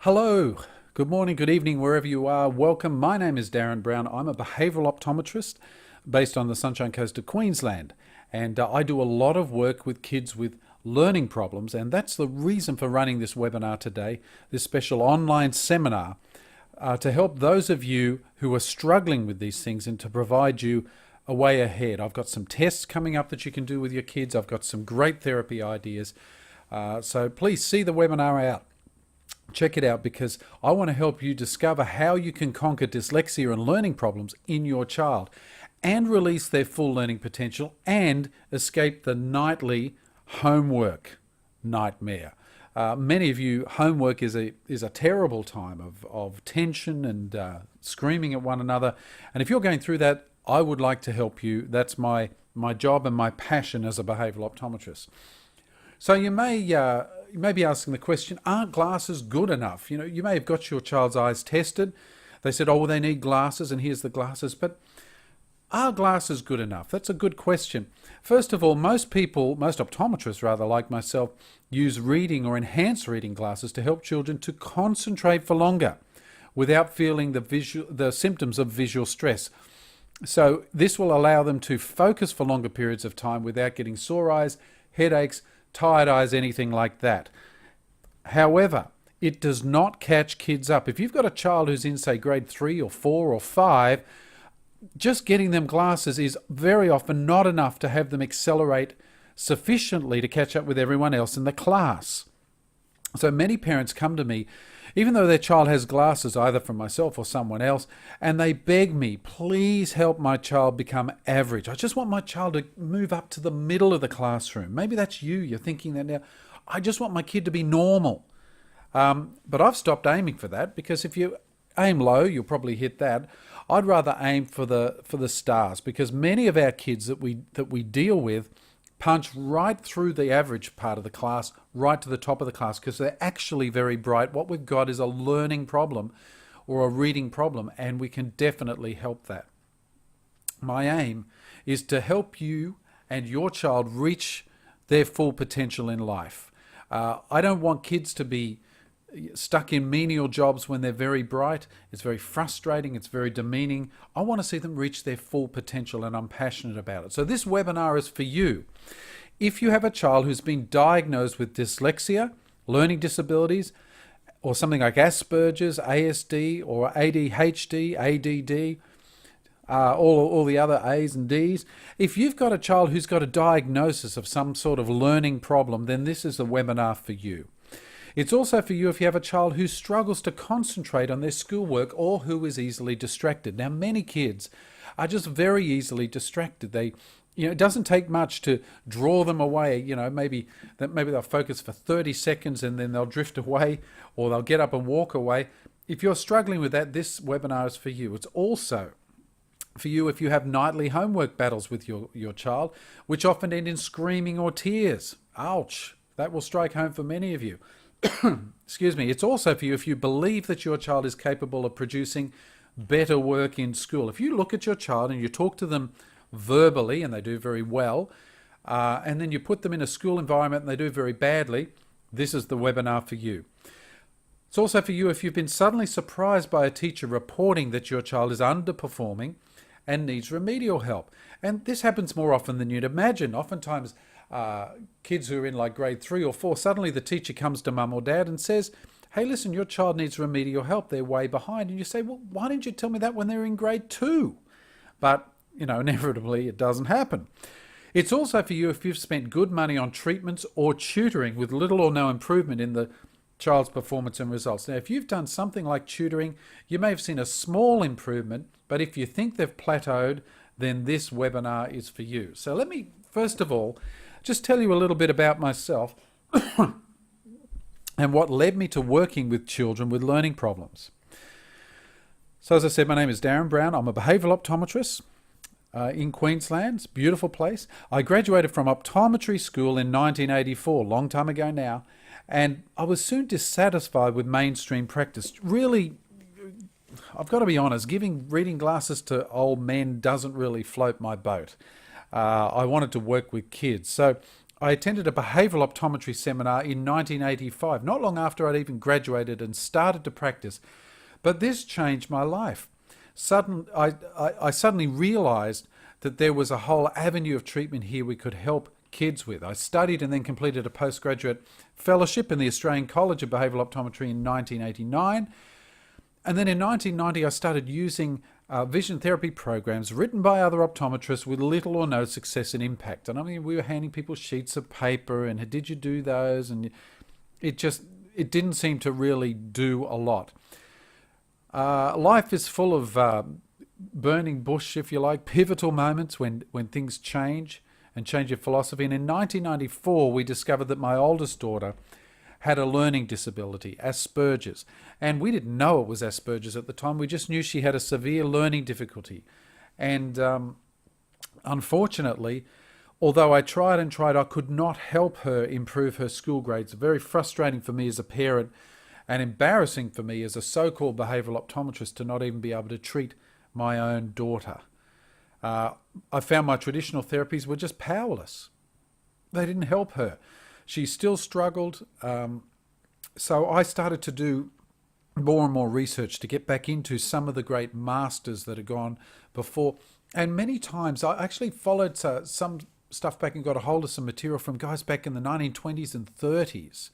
Hello, good morning, good evening, wherever you are. Welcome. My name is Darren Brown. I'm a behavioural optometrist based on the Sunshine Coast of Queensland. And I do a lot of work with kids with learning problems. And that's the reason for running this webinar today, this special online seminar, to help those of you who are struggling with these things and to provide you a way ahead. I've got some tests coming up that you can do with your kids. I've got some great therapy ideas. So please see the webinar out. Check it out because I want to help you discover how you can conquer dyslexia and learning problems in your child and release their full learning potential and escape the nightly homework nightmare. Many of you, homework is a terrible time of tension and screaming at one another. And if you're going through that, I would like to help you. That's my job and my passion as a behavioural optometrist. So you may be asking the question, aren't glasses good enough? You know, you may have got your child's eyes tested. They said, oh, well, they need glasses, and here's the glasses. But are glasses good enough? That's a good question. First of all, most optometrists rather, like myself, use reading or enhanced reading glasses to help children to concentrate for longer without feeling the symptoms of visual stress. So this will allow them to focus for longer periods of time without getting sore eyes, headaches, tired eyes, anything like that. However, it does not catch kids up. If you've got a child who's in, say, grade 3 or 4 or 5, just getting them glasses is very often not enough to have them accelerate sufficiently to catch up with everyone else in the class. So many parents come to me, even though their child has glasses, either from myself or someone else, and they beg me, please help my child become average. I just want my child to move up to the middle of the classroom. Maybe that's you. You're thinking that now. I just want my kid to be normal. But I've stopped aiming for that because if you aim low, you'll probably hit that. I'd rather aim for the stars because many of our kids that we deal with punch right through the average part of the class, right to the top of the class, because they're actually very bright. What we've got is a learning problem or a reading problem, and we can definitely help that. My aim is to help you and your child reach their full potential in life. I don't want kids to be stuck in menial jobs when they're very bright. It's very frustrating. It's very demeaning. I want to see them reach their full potential, and I'm passionate about it. So this webinar is for you. If you have a child who's been diagnosed with dyslexia, learning disabilities, or something like Asperger's, ASD, or ADHD, ADD, all the other A's and D's. If you've got a child who's got a diagnosis of some sort of learning problem, then this is the webinar for you. It's also for you if you have a child who struggles to concentrate on their schoolwork or who is easily distracted. Now, many kids are just very easily distracted. It doesn't take much to draw them away. Maybe they'll focus for 30 seconds and then they'll drift away, or they'll get up and walk away. If you're struggling with that, this webinar is for you. It's also for you if you have nightly homework battles with your child, which often end in screaming or tears. Ouch! That will strike home for many of you. Excuse me. It's also for you if you believe that your child is capable of producing better work in school. If you look at your child and you talk to them verbally, and they do very well, and then you put them in a school environment and they do very badly, this is the webinar for you. It's also for you if you've been suddenly surprised by a teacher reporting that your child is underperforming and needs remedial help. And this happens more often than you'd imagine. Oftentimes, kids who are in like grade 3 or 4, suddenly the teacher comes to mum or dad and says, hey, listen, your child needs remedial help. They're way behind. And you say, well, why didn't you tell me that when they were in grade 2? But, inevitably it doesn't happen. It's also for you if you've spent good money on treatments or tutoring with little or no improvement in the child's performance and results. Now, if you've done something like tutoring, you may have seen a small improvement, but if you think they've plateaued, then this webinar is for you. So let me, first of all, just tell you a little bit about myself and what led me to working with children with learning problems. So as I said, my name is Darren Brown. I'm a behavioural optometrist in Queensland. It's a beautiful place. I graduated from optometry school in 1984, long time ago now, and I was soon dissatisfied with mainstream practice. Really, I've got to be honest, giving reading glasses to old men doesn't really float my boat. I wanted to work with kids. So I attended a behavioural optometry seminar in 1985, not long after I'd even graduated and started to practice. But this changed my life. I suddenly realised that there was a whole avenue of treatment here we could help kids with. I studied and then completed a postgraduate fellowship in the Australian College of Behavioural Optometry in 1989. And then in 1990, I started using vision therapy programs written by other optometrists with little or no success and impact. And I mean, we were handing people sheets of paper and did you do those? And it didn't seem to really do a lot. Life is full of burning bush, if you like, pivotal moments when things change and change your philosophy. And in 1994, we discovered that my oldest daughter had a learning disability, Asperger's. And we didn't know it was Asperger's at the time. We just knew she had a severe learning difficulty. And unfortunately, although I tried and tried, I could not help her improve her school grades. Very frustrating for me as a parent and embarrassing for me as a so-called behavioural optometrist to not even be able to treat my own daughter. I found my traditional therapies were just powerless. They didn't help her. She still struggled. So I started to do more and more research to get back into some of the great masters that had gone before. And many times I actually followed some stuff back and got a hold of some material from guys back in the 1920s and 30s.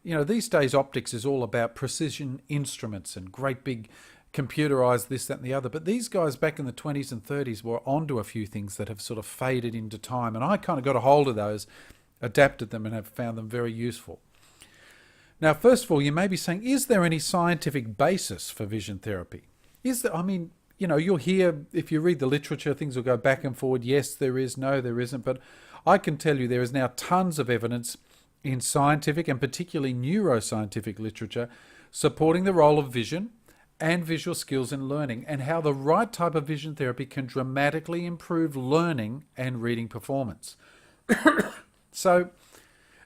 You know, these days optics is all about precision instruments and great big computerized this, that and the other. But these guys back in the 20s and 30s were onto a few things that have sort of faded into time. And I kind of got a hold of those, adapted them, and have found them very useful. Now, first of all, you may be saying, is there any scientific basis for vision therapy? Is there, I mean, you know, you'll hear, if you read the literature, things will go back and forward. Yes, there is. No, there isn't. But I can tell you there is now tons of evidence in scientific and particularly neuroscientific literature supporting the role of vision and visual skills in learning and how the right type of vision therapy can dramatically improve learning and reading performance. So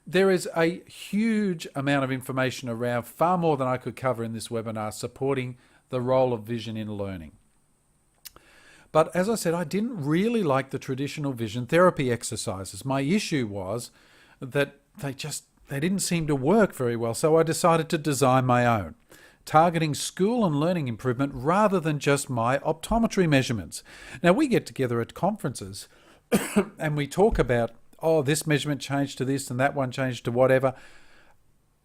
there is a huge amount of information around, far more than I could cover in this webinar, supporting the role of vision in learning. But as I said, I didn't really like the traditional vision therapy exercises. My issue was that they didn't seem to work very well, so I decided to design my own, targeting school and learning improvement rather than just my optometry measurements. Now, we get together at conferences and we talk about, oh, this measurement changed to this and that one changed to whatever.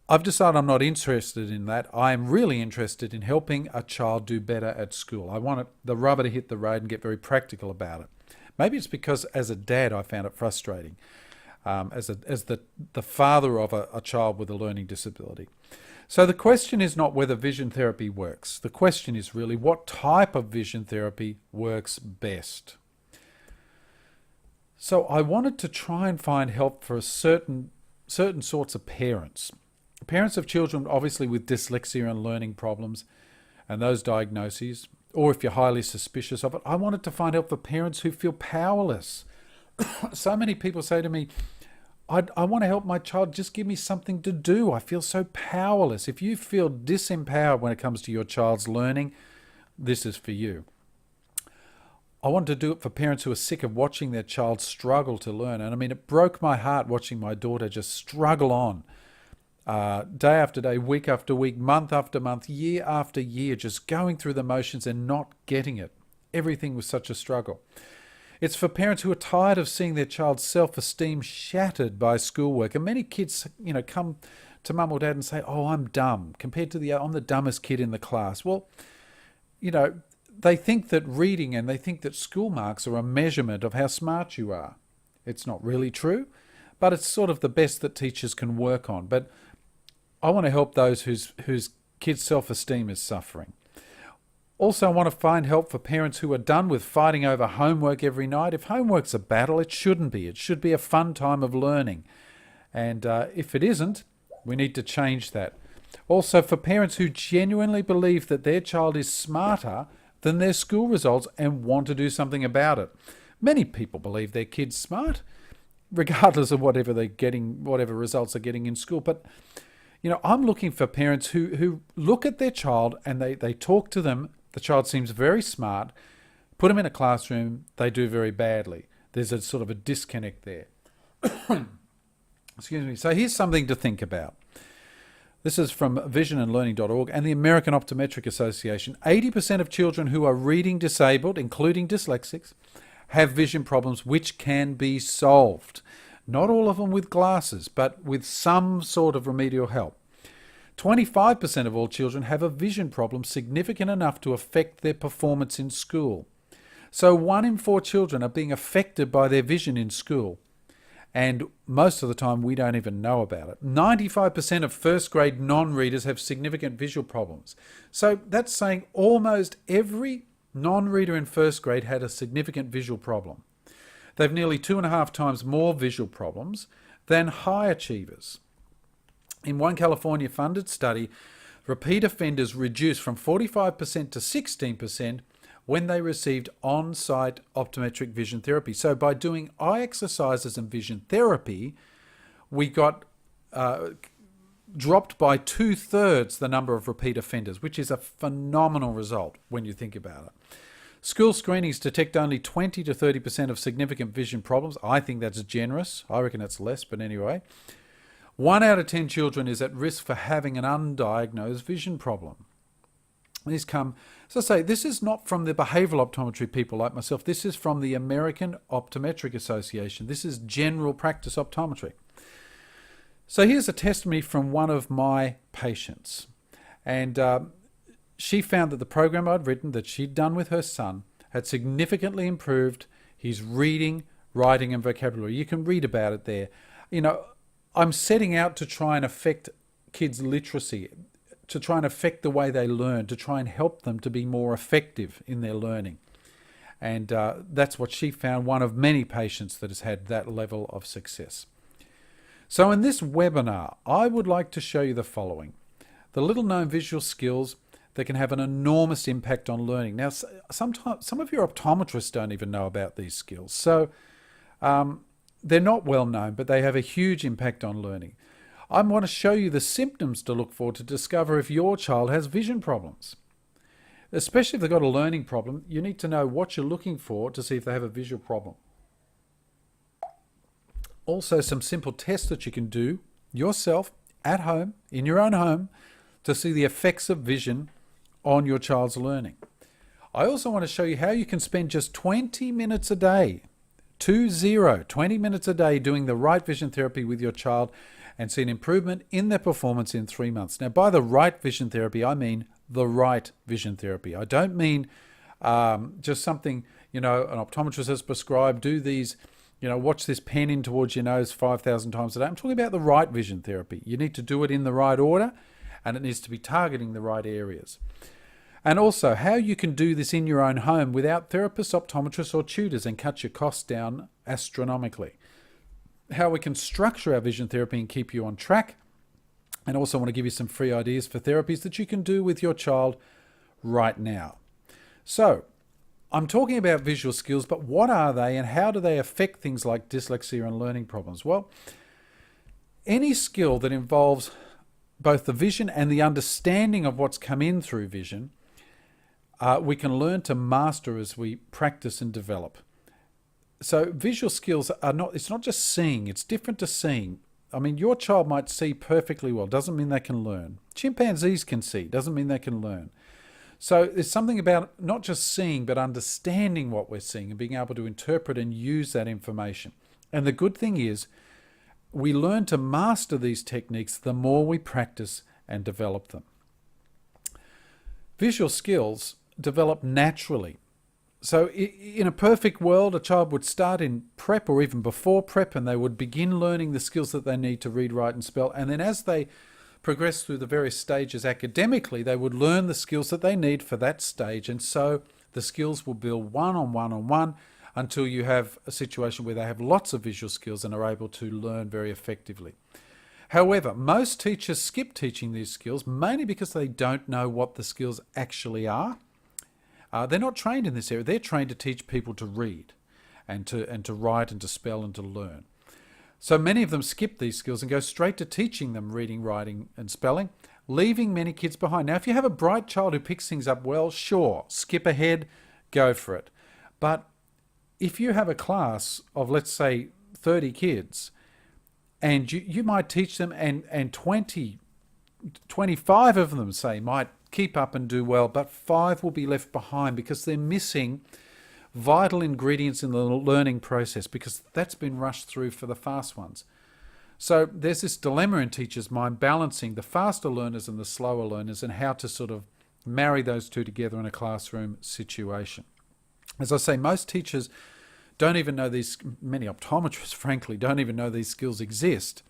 I've decided I'm not interested in that. I'm really interested in helping a child do better at school. I want the rubber to hit the road and get very practical about it. Maybe it's because as a dad I found it frustrating, as the father of a child with a learning disability. So the question is not whether vision therapy works. The question is really what type of vision therapy works best. So I wanted to try and find help for certain sorts of parents. Parents of children obviously with dyslexia and learning problems and those diagnoses, or if you're highly suspicious of it. I wanted to find help for parents who feel powerless. So many people say to me, I want to help my child, just give me something to do. I feel so powerless. If you feel disempowered when it comes to your child's learning, this is for you. I want to do it for parents who are sick of watching their child struggle to learn. And I mean, it broke my heart watching my daughter just struggle on, day after day, week after week, month after month, year after year, just going through the motions and not getting it. Everything was such a struggle. It's for parents who are tired of seeing their child's self-esteem shattered by schoolwork. And many kids, come to mum or dad and say, oh, I'm dumb. Compared to I'm the dumbest kid in the class. Well, they think that reading and they think that school marks are a measurement of how smart you are. It's not really true, but it's sort of the best that teachers can work on. But I want to help those whose kids' self-esteem is suffering. Also, I want to find help for parents who are done with fighting over homework every night. If homework's a battle, it shouldn't be. It should be a fun time of learning. And if it isn't, we need to change that. Also, for parents who genuinely believe that their child is smarter than their school results and want to do something about it. Many people believe their kid's smart, regardless of whatever they're getting, whatever results they're getting in school. But I'm looking for parents who look at their child and they talk to them. The child seems very smart. Put them in a classroom, they do very badly. There's a sort of a disconnect there. Excuse me. So here's something to think about. This is from visionandlearning.org and the American Optometric Association. 80% of children who are reading disabled, including dyslexics, have vision problems which can be solved. Not all of them with glasses, but with some sort of remedial help. 25% of all children have a vision problem significant enough to affect their performance in school. So 1 in 4 children are being affected by their vision in school. And most of the time we don't even know about it. 95% of first grade non-readers have significant visual problems. So that's saying almost every non-reader in first grade had a significant visual problem. They've nearly 2.5 times more visual problems than high achievers. In one California funded study, repeat offenders reduced from 45% to 16% when they received on-site optometric vision therapy. So by doing eye exercises and vision therapy, we got dropped by 2/3 the number of repeat offenders, which is a phenomenal result when you think about it. School screenings detect only 20 to 30% of significant vision problems. I think that's generous. I reckon it's less, but anyway. 1 out of 10 children is at risk for having an undiagnosed vision problem. These come, as I say, this is not from the behavioural optometry people like myself. This is from the American Optometric Association. This is general practice optometry. So here's a testimony from one of my patients. And she found that the program I'd written that she'd done with her son had significantly improved his reading, writing and vocabulary. You can read about it there. You know, I'm setting out to try and affect kids' literacy, to try and affect the way they learn, to try and help them to be more effective in their learning. And that's what she found, one of many patients that has had that level of success. So in this webinar, I would like to show you the following. The little known visual skills that can have an enormous impact on learning. Now, sometimes some of your optometrists don't even know about these skills. So they're not well known, but they have a huge impact on learning. I want to show you the symptoms to look for to discover if your child has vision problems. Especially if they've got a learning problem, you need to know what you're looking for to see if they have a visual problem. Also, some simple tests that you can do yourself at home, in your own home, to see the effects of vision on your child's learning. I also want to show you how you can spend just 20 minutes a day, 20 minutes a day doing the right vision therapy with your child and see an improvement in their performance in 3 months. Now, by the right vision therapy, I mean the right vision therapy. I don't mean just something, an optometrist has prescribed, do these, watch this pen in towards your nose 5,000 times a day. I'm talking about the right vision therapy. You need to do it in the right order, and it needs to be targeting the right areas. And also, how you can do this in your own home without therapists, optometrists, or tutors and cut your costs down astronomically. How we can structure our vision therapy and keep you on track. And also want to give you some free ideas for therapies that you can do with your child right now. So, I'm talking about visual skills, but what are they and how do they affect things like dyslexia and learning problems? Well, any skill that involves both the vision and the understanding of what's come in through vision, we can learn to master as we practice and develop. So visual skills it's not just seeing, it's different to seeing. I mean, your child might see perfectly well, doesn't mean they can learn. Chimpanzees can see, doesn't mean they can learn. So there's something about not just seeing, but understanding what we're seeing and being able to interpret and use that information. And the good thing is, we learn to master these techniques the more we practice and develop them. Visual skills develop naturally. So in a perfect world, a child would start in prep or even before prep, and they would begin learning the skills that they need to read, write, and spell. And then as they progress through the various stages academically, they would learn the skills that they need for that stage. And so the skills will build one on one until you have a situation where they have lots of visual skills and are able to learn very effectively. However, most teachers skip teaching these skills, mainly because they don't know what the skills actually are. They're not trained in this area. They're trained to teach people to read and to write and to spell and to learn. So many of them skip these skills and go straight to teaching them reading, writing and spelling, leaving many kids behind. Now, if you have a bright child who picks things up well, sure, skip ahead, go for it. But if you have a class of, let's say, 30 kids, And you might teach them, and 20, 25 of them, say, might keep up and do well, but 5 will be left behind because they're missing vital ingredients in the learning process, because that's been rushed through for the fast ones. So there's this dilemma in teachers' mind, balancing the faster learners and the slower learners, and how to sort of marry those two together in a classroom situation. As I say, most teachers don't even know these, many optometrists, frankly, don't even know these skills exist.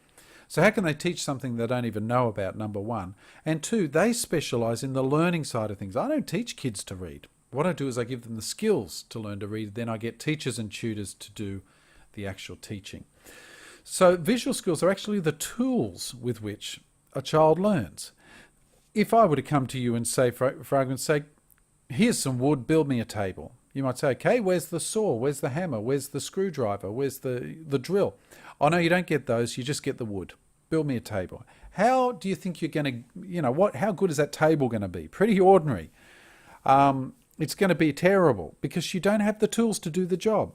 So how can they teach something they don't even know about, number one? And two, they specialise in the learning side of things. I don't teach kids to read. What I do is I give them the skills to learn to read. Then I get teachers and tutors to do the actual teaching. So visual skills are actually the tools with which a child learns. If I were to come to you and say, for argument's sake, here's some wood, build me a table. You might say, okay, where's the saw? Where's the hammer? Where's the screwdriver? Where's the drill? Oh, no, you don't get those. You just get the wood. Build me a table. How do you think you're going to, how good is that table going to be? Pretty ordinary. It's going to be terrible because you don't have the tools to do the job.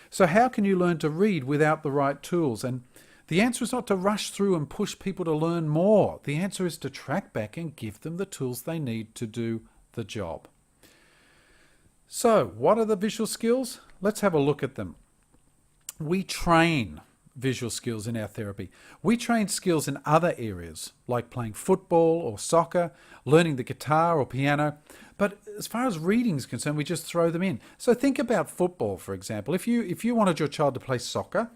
So how can you learn to read without the right tools? And the answer is not to rush through and push people to learn more. The answer is to track back and give them the tools they need to do the job. So what are the visual skills? Let's have a look at them. We train visual skills in our therapy. We train skills in other areas, like playing football or soccer, learning the guitar or piano. But as far as reading is concerned, we just throw them in. So think about football, for example. If you wanted your child to play soccer,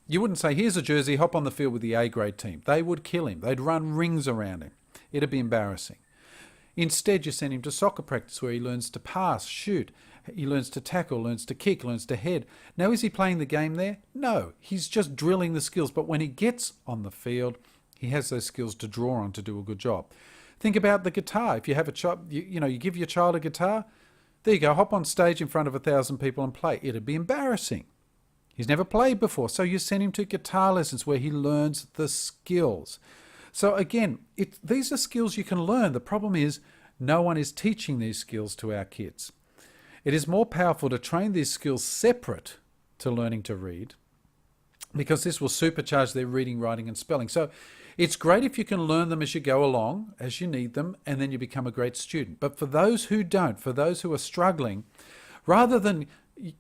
you wouldn't say, here's a jersey, hop on the field with the A-grade team. They would kill him. They'd run rings around him. It'd be embarrassing. Instead, you send him to soccer practice where he learns to pass, shoot. He learns to tackle, learns to kick, learns to head. Now, is he playing the game there? No, he's just drilling the skills. But when he gets on the field, he has those skills to draw on to do a good job. Think about the guitar. If you have a child, you give your child a guitar, there you go, hop on stage in front of 1,000 people and play. It'd be embarrassing. He's never played before, so you send him to guitar lessons where he learns the skills. So again, these are skills you can learn. The problem is no one is teaching these skills to our kids. It is more powerful to train these skills separate to learning to read, because this will supercharge their reading, writing, and spelling. So it's great if you can learn them as you go along, as you need them, and then you become a great student. But for those who don't, for those who are struggling, rather than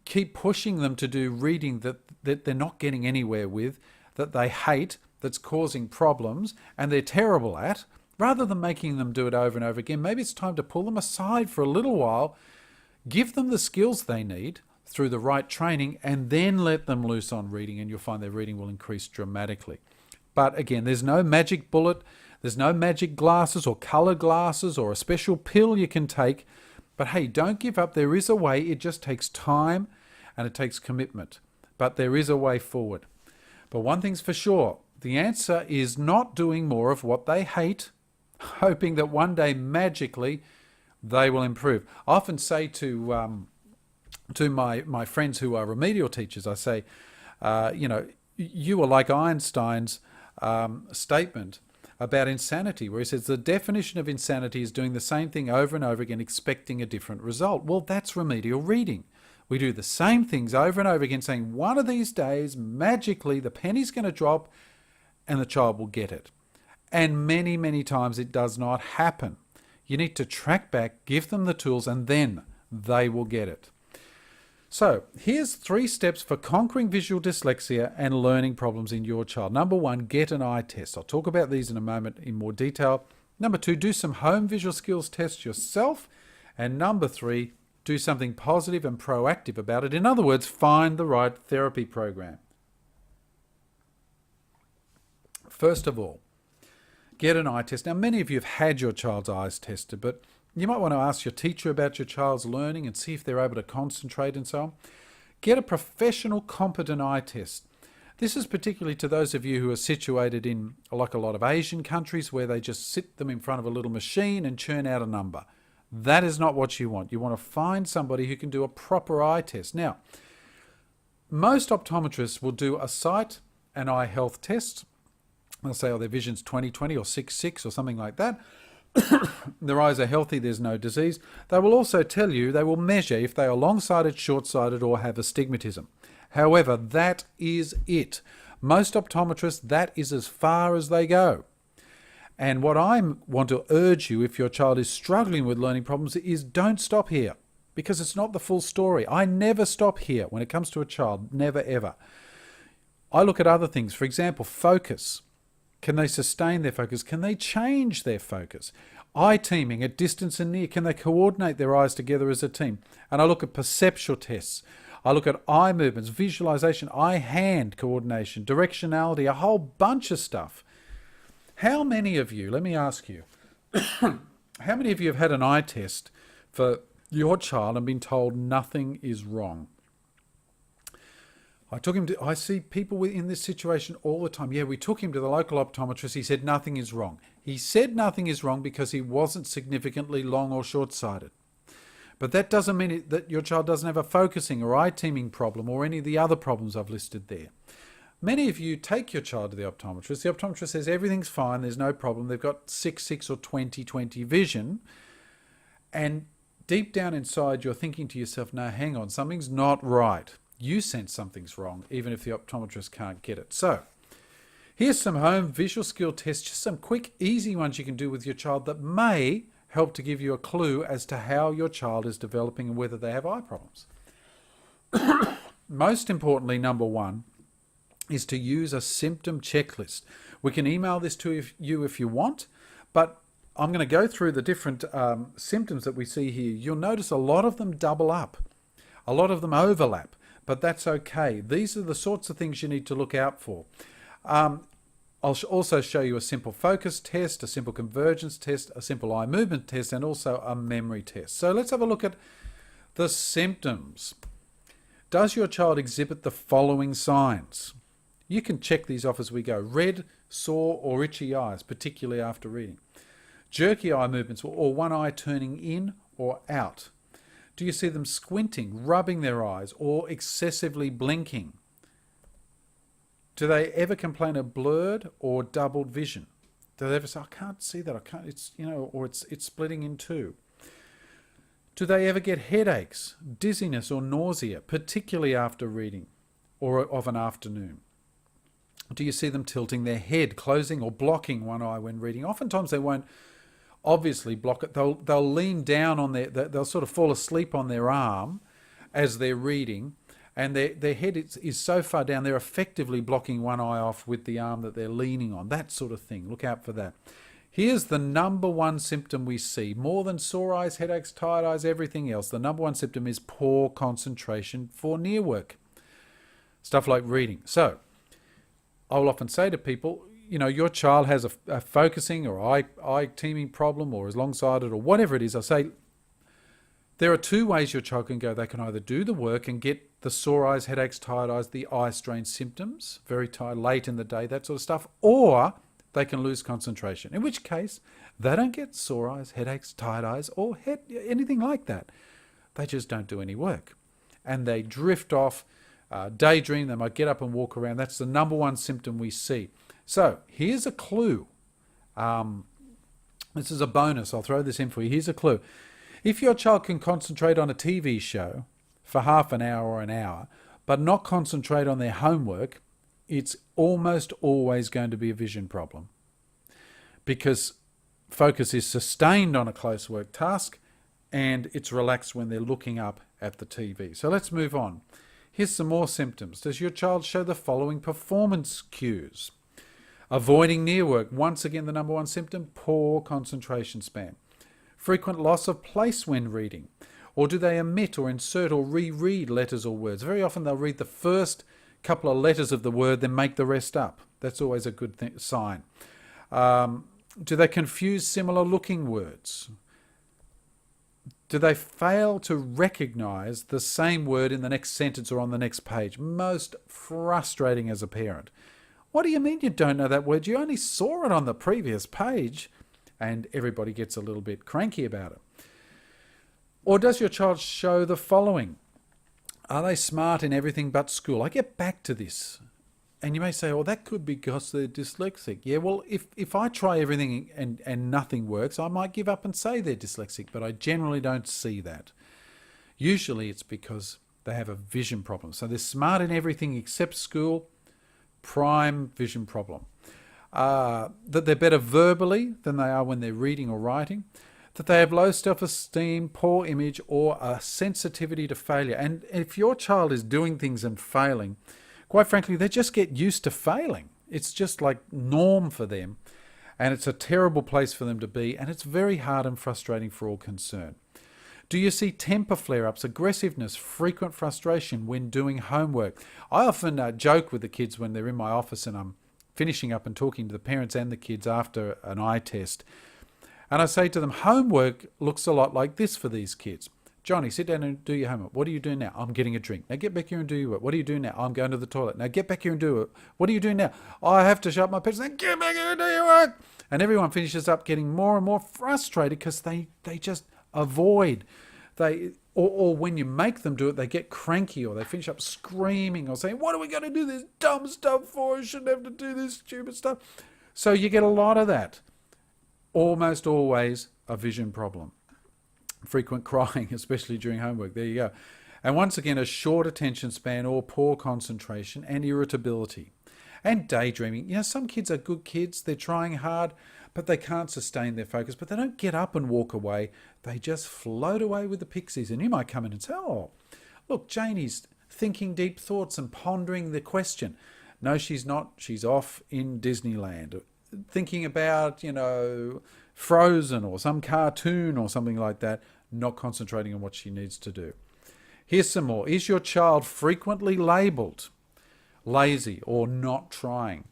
keep pushing them to do reading that they're not getting anywhere with, that they hate, that's causing problems, and they're terrible at, rather than making them do it over and over again, maybe it's time to pull them aside for a little while, give them the skills they need through the right training, and then let them loose on reading, and you'll find their reading will increase dramatically. But again, there's no magic bullet, there's no magic glasses or colour glasses or a special pill you can take. But hey, don't give up. There is a way. It just takes time and it takes commitment. But there is a way forward. But one thing's for sure, the answer is not doing more of what they hate, hoping that one day magically they will improve. I often say to my friends who are remedial teachers, I say, you are like Einstein's statement about insanity, where he says the definition of insanity is doing the same thing over and over again, expecting a different result. Well, that's remedial reading. We do the same things over and over again, saying one of these days, magically, the penny's going to drop and the child will get it. And many, many times it does not happen. You need to track back, give them the tools, and then they will get it. So here's 3 steps for conquering visual dyslexia and learning problems in your child. Number 1, get an eye test. I'll talk about these in a moment in more detail. Number 2, do some home visual skills tests yourself. And number 3, do something positive and proactive about it. In other words, find the right therapy program. First of all, get an eye test. Now, many of you have had your child's eyes tested, but you might want to ask your teacher about your child's learning and see if they're able to concentrate and so on. Get a professional, competent eye test. This is particularly to those of you who are situated in, like a lot of Asian countries, where they just sit them in front of a little machine and churn out a number. That is not what you want. You want to find somebody who can do a proper eye test. Now, most optometrists will do a sight and eye health test. They'll say, their vision's 20/20 or 6/6 or something like that. Their eyes are healthy, there's no disease. They will also tell you, they will measure if they are long-sighted, short-sighted, or have astigmatism. However, that is it. Most optometrists, that is as far as they go. And what I want to urge you, if your child is struggling with learning problems, is don't stop here, because it's not the full story. I never stop here when it comes to a child, never ever. I look at other things. For example, focus. Can they sustain their focus? Can they change their focus? Eye teaming at distance and near. Can they coordinate their eyes together as a team? And I look at perceptual tests. I look at eye movements, visualization, eye-hand coordination, directionality, a whole bunch of stuff. How many of you, let me ask you, how many of you have had an eye test for your child and been told nothing is wrong? I see people in this situation all the time. Yeah, we took him to the local optometrist. He said nothing is wrong. He said nothing is wrong because he wasn't significantly long or short-sighted. But that doesn't mean that your child doesn't have a focusing or eye teaming problem or any of the other problems I've listed there. Many of you take your child to the optometrist. The optometrist says everything's fine, there's no problem. They've got 6/6 or 20/20 vision. And deep down inside, you're thinking to yourself, no, hang on, something's not right. You sense something's wrong, even if the optometrist can't get it. So here's some home visual skill tests, just some quick, easy ones you can do with your child that may help to give you a clue as to how your child is developing and whether they have eye problems. Most importantly, number one, is to use a symptom checklist. We can email this to you if you want, but I'm going to go through the different symptoms that we see here. You'll notice a lot of them double up. A lot of them overlap, but that's okay. These are the sorts of things you need to look out for. I'll also show you a simple focus test, a simple convergence test, a simple eye movement test, and also a memory test. So let's have a look at the symptoms. Does your child exhibit the following signs? You can check these off as we go. Red, sore, or itchy eyes, particularly after reading. Jerky eye movements, or one eye turning in or out. Do you see them squinting, rubbing their eyes, or excessively blinking? Do they ever complain of blurred or doubled vision? Do they ever say, I can't see that, I can't, it's, or it's splitting in two? Do they ever get headaches, dizziness, or nausea, particularly after reading or of an afternoon? Do you see them tilting their head, closing or blocking one eye when reading? Oftentimes they won't obviously block it. They'll lean down on they'll sort of fall asleep on their arm as they're reading, and their head is so far down they're effectively blocking one eye off with the arm that they're leaning on. That sort of thing. Look out for that. Here's the number one symptom we see. More than sore eyes, headaches, tired eyes, everything else. The number one symptom is poor concentration for near work. Stuff like reading. So I will often say to people, your child has a focusing or eye teaming problem or is long-sighted or whatever it is. I say there are two ways your child can go. They can either do the work and get the sore eyes, headaches, tired eyes, the eye strain symptoms, very tired, late in the day, that sort of stuff, or they can lose concentration, in which case they don't get sore eyes, headaches, tired eyes, or anything like that. They just don't do any work. And they drift off, daydream, they might get up and walk around. That's the number one symptom we see. So here's a clue. This is a bonus. I'll throw this in for you. Here's a clue. If your child can concentrate on a TV show for half an hour or an hour, but not concentrate on their homework, it's almost always going to be a vision problem, because focus is sustained on a close work task and it's relaxed when they're looking up at the TV. So let's move on. Here's some more symptoms. Does your child show the following performance cues? Avoiding near work, once again the number one symptom, poor concentration span. Frequent loss of place when reading. Or do they omit or insert or reread letters or words? Very often they'll read the first couple of letters of the word, then make the rest up. That's always a good sign. Do they confuse similar looking words? Do they fail to recognize the same word in the next sentence or on the next page? Most frustrating as a parent. What do you mean you don't know that word? You only saw it on the previous page. And everybody gets a little bit cranky about it. Or does your child show the following? Are they smart in everything but school? I get back to this. And you may say, well, that could be because they're dyslexic. Yeah, well, if I try everything and nothing works, I might give up and say they're dyslexic, but I generally don't see that. Usually it's because they have a vision problem. So they're smart in everything except school, prime vision problem. That they're better verbally than they are when they're reading or writing, that they have low self-esteem, poor image, or a sensitivity to failure. And if your child is doing things and failing, quite frankly, they just get used to failing. It's just like norm for them, and it's a terrible place for them to be, and it's very hard and frustrating for all concerned. Do you see temper flare-ups, aggressiveness, frequent frustration when doing homework? I often joke with the kids when they're in my office and I'm finishing up and talking to the parents and the kids after an eye test. And I say to them, homework looks a lot like this for these kids. Johnny, sit down and do your homework. What are you doing now? I'm getting a drink. Now get back here and do your work. What are you doing now? I'm going to the toilet. Now get back here and do it. What are you doing now? I have to shut my pencil. Now get back here and do your work. And everyone finishes up getting more and more frustrated because they just avoid. Or when you make them do it, they get cranky or they finish up screaming or saying, what are we going to do this dumb stuff for? I shouldn't have to do this stupid stuff. So you get a lot of that. Almost always a vision problem. Frequent crying, especially during homework. There you go. And once again, a short attention span or poor concentration and irritability. And daydreaming. Some kids are good kids. They're trying hard, but they can't sustain their focus. But they don't get up and walk away. They just float away with the pixies. And you might come in and say, oh, look, Janie's thinking deep thoughts and pondering the question. No, she's not. She's off in Disneyland, thinking about, Frozen or some cartoon or something like that, not concentrating on what she needs to do. Here's some more. Is your child frequently labelled lazy or not trying?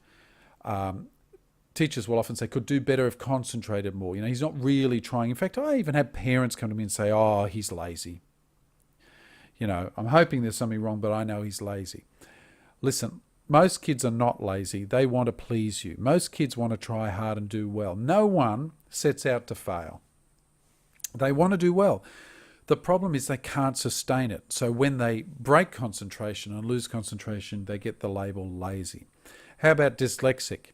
Teachers will often say, could do better if concentrated more. He's not really trying. In fact, I even had parents come to me and say, oh, he's lazy. I'm hoping there's something wrong, but I know he's lazy. Listen, most kids are not lazy. They want to please you. Most kids want to try hard and do well. No one sets out to fail. They want to do well. The problem is they can't sustain it. So when they break concentration and lose concentration, they get the label lazy. How about dyslexic?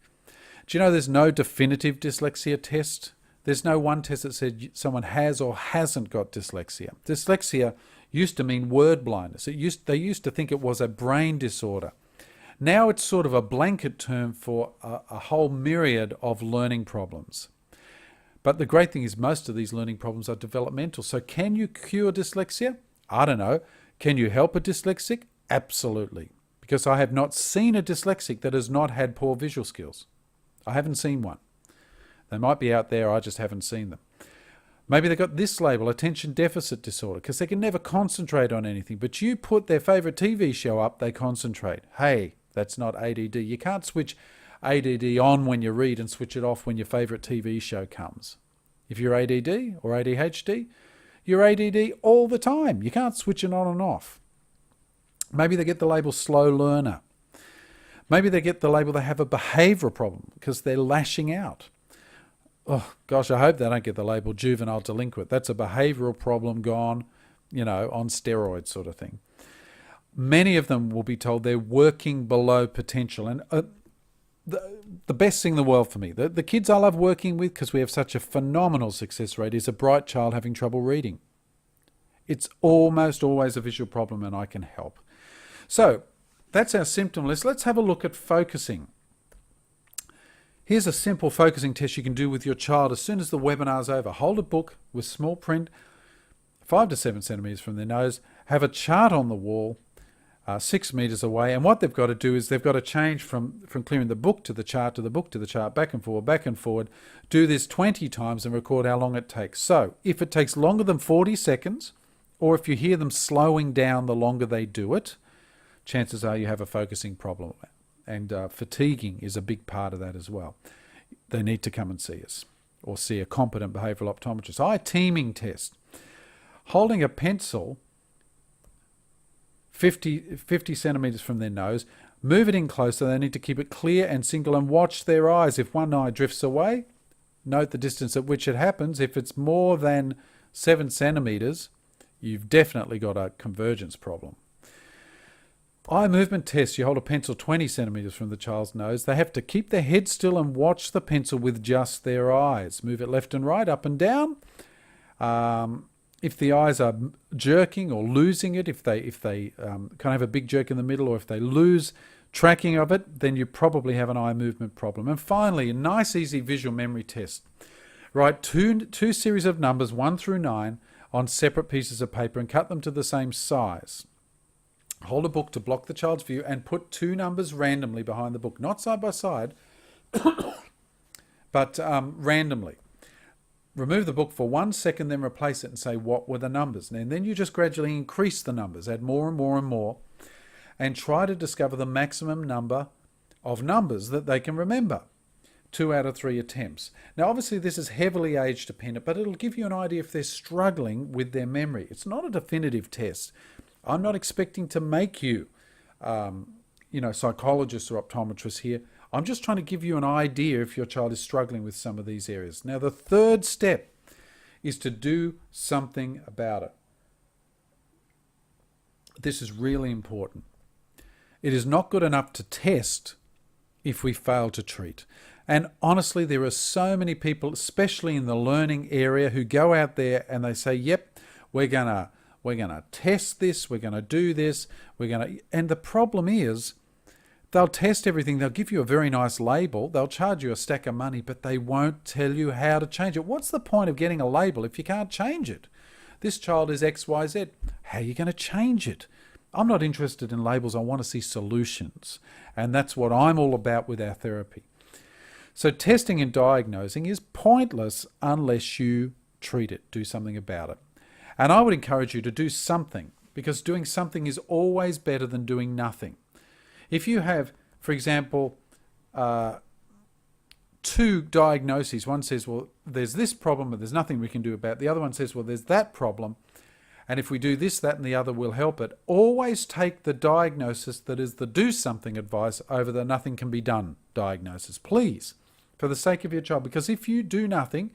Do you know there's no definitive dyslexia test? There's no one test that said someone has or hasn't got dyslexia. Dyslexia used to mean word blindness. They used to think it was a brain disorder. Now it's sort of a blanket term for a whole myriad of learning problems. But the great thing is most of these learning problems are developmental. So can you cure dyslexia? I don't know. Can you help a dyslexic? Absolutely. Because I have not seen a dyslexic that has not had poor visual skills. I haven't seen one. They might be out there, I just haven't seen them. Maybe they got this label, attention deficit disorder, because they can never concentrate on anything. But you put their favourite TV show up, they concentrate. Hey, that's not ADD. You can't switch ADD on when you read and switch it off when your favourite TV show comes. If you're ADD or ADHD, you're ADD all the time. You can't switch it on and off. Maybe they get the label slow learner. Maybe they get the label they have a behavioural problem because they're lashing out. Oh, gosh, I hope they don't get the label juvenile delinquent. That's a behavioural problem gone, on steroids sort of thing. Many of them will be told they're working below potential. And the best thing in the world for me, the kids I love working with because we have such a phenomenal success rate, is a bright child having trouble reading. It's almost always a visual problem and I can help. So that's our symptom list. Let's have a look at focusing. Here's a simple focusing test you can do with your child as soon as the webinar's over. Hold a book with small print, 5 to 7 centimetres from their nose, have a chart on the wall, 6 metres away, and what they've got to do is they've got to change from clearing the book to the chart to the book to the chart, back and forward, do this 20 times and record how long it takes. So if it takes longer than 40 seconds, or if you hear them slowing down the longer they do it, chances are you have a focusing problem. And fatiguing is a big part of that as well. They need to come and see us or see a competent behavioural optometrist. Eye teaming test. Holding a pencil 50 centimetres from their nose, move it in closer. They need to keep it clear and single and watch their eyes. If one eye drifts away, note the distance at which it happens. If it's more than 7 centimetres, you've definitely got a convergence problem. Eye movement test. You hold a pencil 20 centimetres from the child's nose. They have to keep their head still and watch the pencil with just their eyes. Move it left and right, up and down. if the eyes are jerking or losing it, if they kind of have a big jerk in the middle, or if they lose tracking of it, then you probably have an eye movement problem. And finally, a nice easy visual memory test. Write two series of numbers 1 through 9 on separate pieces of paper and cut them to the same size. Hold a book to block the child's view and put 2 numbers randomly behind the book, not side by side, but randomly. Remove the book for 1 second, then replace it and say, what were the numbers? And then you just gradually increase the numbers, add more and more and more, and try to discover the maximum number of numbers that they can remember. 2 out of 3 attempts. Now, obviously, this is heavily age dependent, but it'll give you an idea if they're struggling with their memory. It's not a definitive test. I'm not expecting to make you, psychologists or optometrists here. I'm just trying to give you an idea if your child is struggling with some of these areas. Now, the third step is to do something about it. This is really important. It is not good enough to test if we fail to treat. And honestly, there are so many people, especially in the learning area, who go out there and they say, yep, we're gonna test this, we're gonna do this, and the problem is, they'll test everything, they'll give you a very nice label, they'll charge you a stack of money, but they won't tell you how to change it. What's the point of getting a label if you can't change it? This child is XYZ. How are you going to change it? I'm not interested in labels, I want to see solutions. And that's what I'm all about with our therapy. So testing and diagnosing is pointless unless you treat it, do something about it. And I would encourage you to do something, because doing something is always better than doing nothing. If you have, for example, 2 diagnoses, one says, well, there's this problem, but there's nothing we can do about it. The other one says, well, there's that problem, and if we do this, that, and the other, will help it. Always take the diagnosis that is the do something advice over the nothing can be done diagnosis, please, for the sake of your child, because if you do nothing,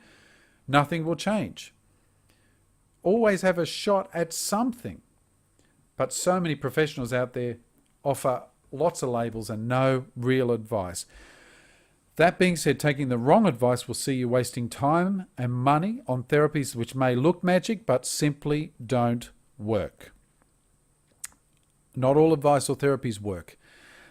nothing will change. Always have a shot at something. But so many professionals out there offer lots of labels and no real advice. That being said, taking the wrong advice will see you wasting time and money on therapies which may look magic but simply don't work. Not all advice or therapies work.